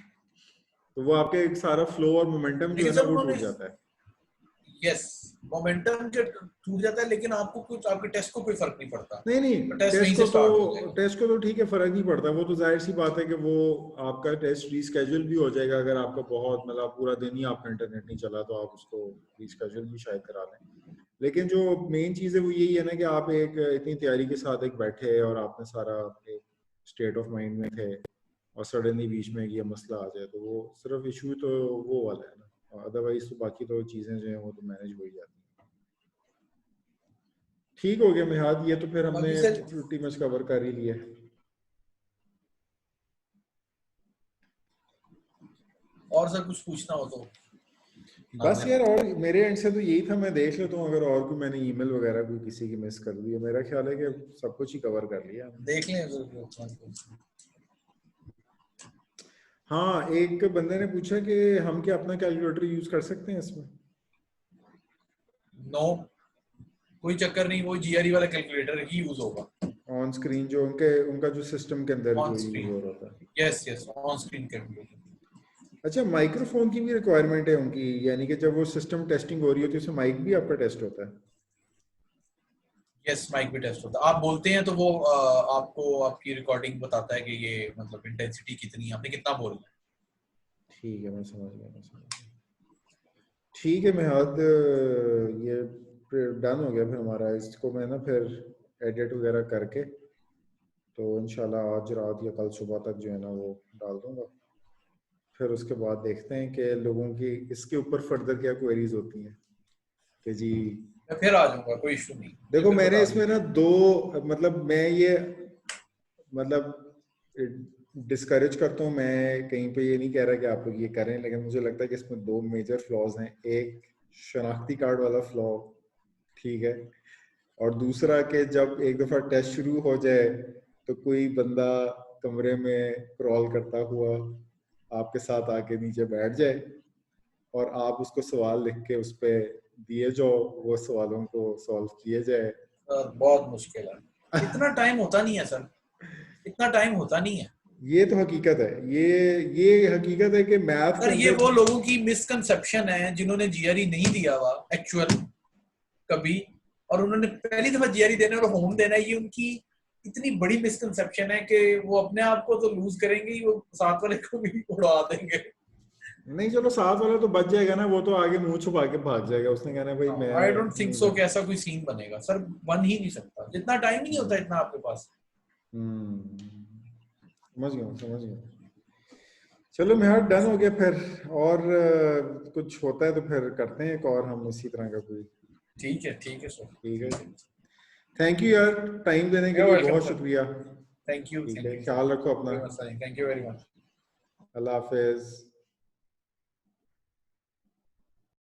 तो वो आपके एक सारा फ्लो और मोमेंटम जो लेकिन है ना सर वो उन्होंने, टूट जाता है। यस, मोमेंटम के टूट जाता है, लेकिन आपको कुछ आपके टेस्ट को कोई फर्क नहीं पड़ता। नहीं नहीं, तो टेस्ट वहीं से स्टार्ट हो जाएगा। टेस्ट को तो ठीक है, फर्क नहीं पड़ता। वो तो जाहिर सी बात है कि वो आपका टेस्ट रीस्केड्यूल भी हो जाएगा। अगर आपका बहुत मतलब पूरा दिन ही आपका इंटरनेट नहीं चला, तो आप उसको रीस्केड्यूल भी शायद करा लें। लेकिन जो मेन चीज़ है वो यही है ना कि आप एक इतनी तैयारी के साथ एक बैठे और आपने सारा एक स्टेट ऑफ माइंड में थे, और सडनली बीच में ये मसला आ जाए, तो वो सिर्फ इशू तो वो वाला है ना। अदरवाइज तो बाकी तो चीज़ें जो हैं वो तो मैनेज हो ही जाती हैं। ठीक हो गया मिहाद, ये तो फिर हमने बाकी सर, pretty much कवर कर ही लिया। और सर कुछ पूछना हो तो बस सामने यार, आप। और मेरे एंड से तो यही था। मैं देख लेता हूँ अगर और कोई मैंने ईमेल वगैरह कोई किसी की मिस कर दी है। मेरा ख्याल है कि सब कुछ ही कवर कर लिया हमने। देख लें सर। हाँ, एक बंदे ने पूछा कि हम क्या अपना कैलकुलेटर यूज कर सकते हैं इसमें? नो, कोई चक्कर नहीं, वो जीआरई वाला कैलकुलेटर ही यूज होगा ऑन स्क्रीन जो उनका जो सिस्टम के अंदर ऑन जो यूज स्क्रीन। हो रहा था। Yes yes, on screen calculator. अच्छा, माइक्रोफोन की भी रिक्वायरमेंट है उनकी, यानी कि जब वो सिस्टम टेस्टिंग हो रही होती है उसमें माइक भी आपका टेस्ट होता है? यस, माइक भी टेस्ट होता है। आप बोलते हैं तो वो आपको आपकी रिकॉर्डिंग बताता है कि ये मतलब इंटेंसिटी कितनी है, आपने कितना बोलना है। ठीक है, मैं समझ गया, मैं समझ गया। ठीक है मिहाद, ये डन हो गया फिर हमारा। इसको मैं ना फिर एडिट वगैरह करके तो इंशाल्लाह आज रात या कल सुबह तक जो है ना वो डाल दूंगा। फिर उसके बाद देखते हैं कि लोगों की इसके ऊपर फर्दर क्या क्वेरीज होती हैं कि जी। मैं फिर आ जाऊंगा, कोई इशू नहीं, मुझे देखो फिर मैंने बता इसमें ना दीजिए। दो, मतलब मैं ये मतलब डिस्करेज करता हूँ। मैं कहीं पे ये नहीं कह रहा कि आप लोग ये करें, लेकिन मुझे लगता है कि इसमें दो मेजर फ्लॉज हैं। एक शनाख्ती कार्ड वाला फ्लॉ, ठीक है, और दूसरा कि जब एक दफा टेस्ट शुरू हो जाए तो कोई बंदा कमरे में क्रॉल करता हुआ आपके साथ आके नीचे बैठ जाए और आप उसको सवाल लिख के उस पे दिए जो वो सवालों को सॉल्व किए जाए। सर बहुत मुश्किल है। इतना टाइम होता नहीं है सर, इतना टाइम होता नहीं है। ये तो हकीकत है, ये हकीकत है कि मैथ के सर ये अंदर वो लोगों की मिसकंसेप्शन है जिन्होंने जीआरई नहीं दिया हुआ एक्चुअल कभी, और उन्होंने पहली दफा जीआरई देना और होम देना, ये उनकी इतनी बड़ी मिसकंसेप्शन है कि वो अपने आप को तो लूज करेंगे ही, वो साथ वाले को भी उड़ा देंगे। नहीं, चलो साथ वाला तो बच जाएगा ना, वो तो आगे मुंह छुपा के भाग जाएगा, उसने कहना भाई मैं आई डोंट थिंक नहीं सो बच। कि ऐसा कोई सीन बनेगा सर, बन ही नहीं सकता, जितना टाइम ही नहीं होता इतना आपके पास। समझ गया। चलो मेरा डन हो गया फिर, और कुछ होता है तो फिर करते हैं एक और हम इसी तरह का कोई। ठीक है सर। ठीक है, थैंक यू यार, टाइम देने के लिए वेलकम बहुत सर। शुक्रिया। थैंक यू ठीक है, ख्याल रखो अपना। Thank you very much. Allah Hafiz.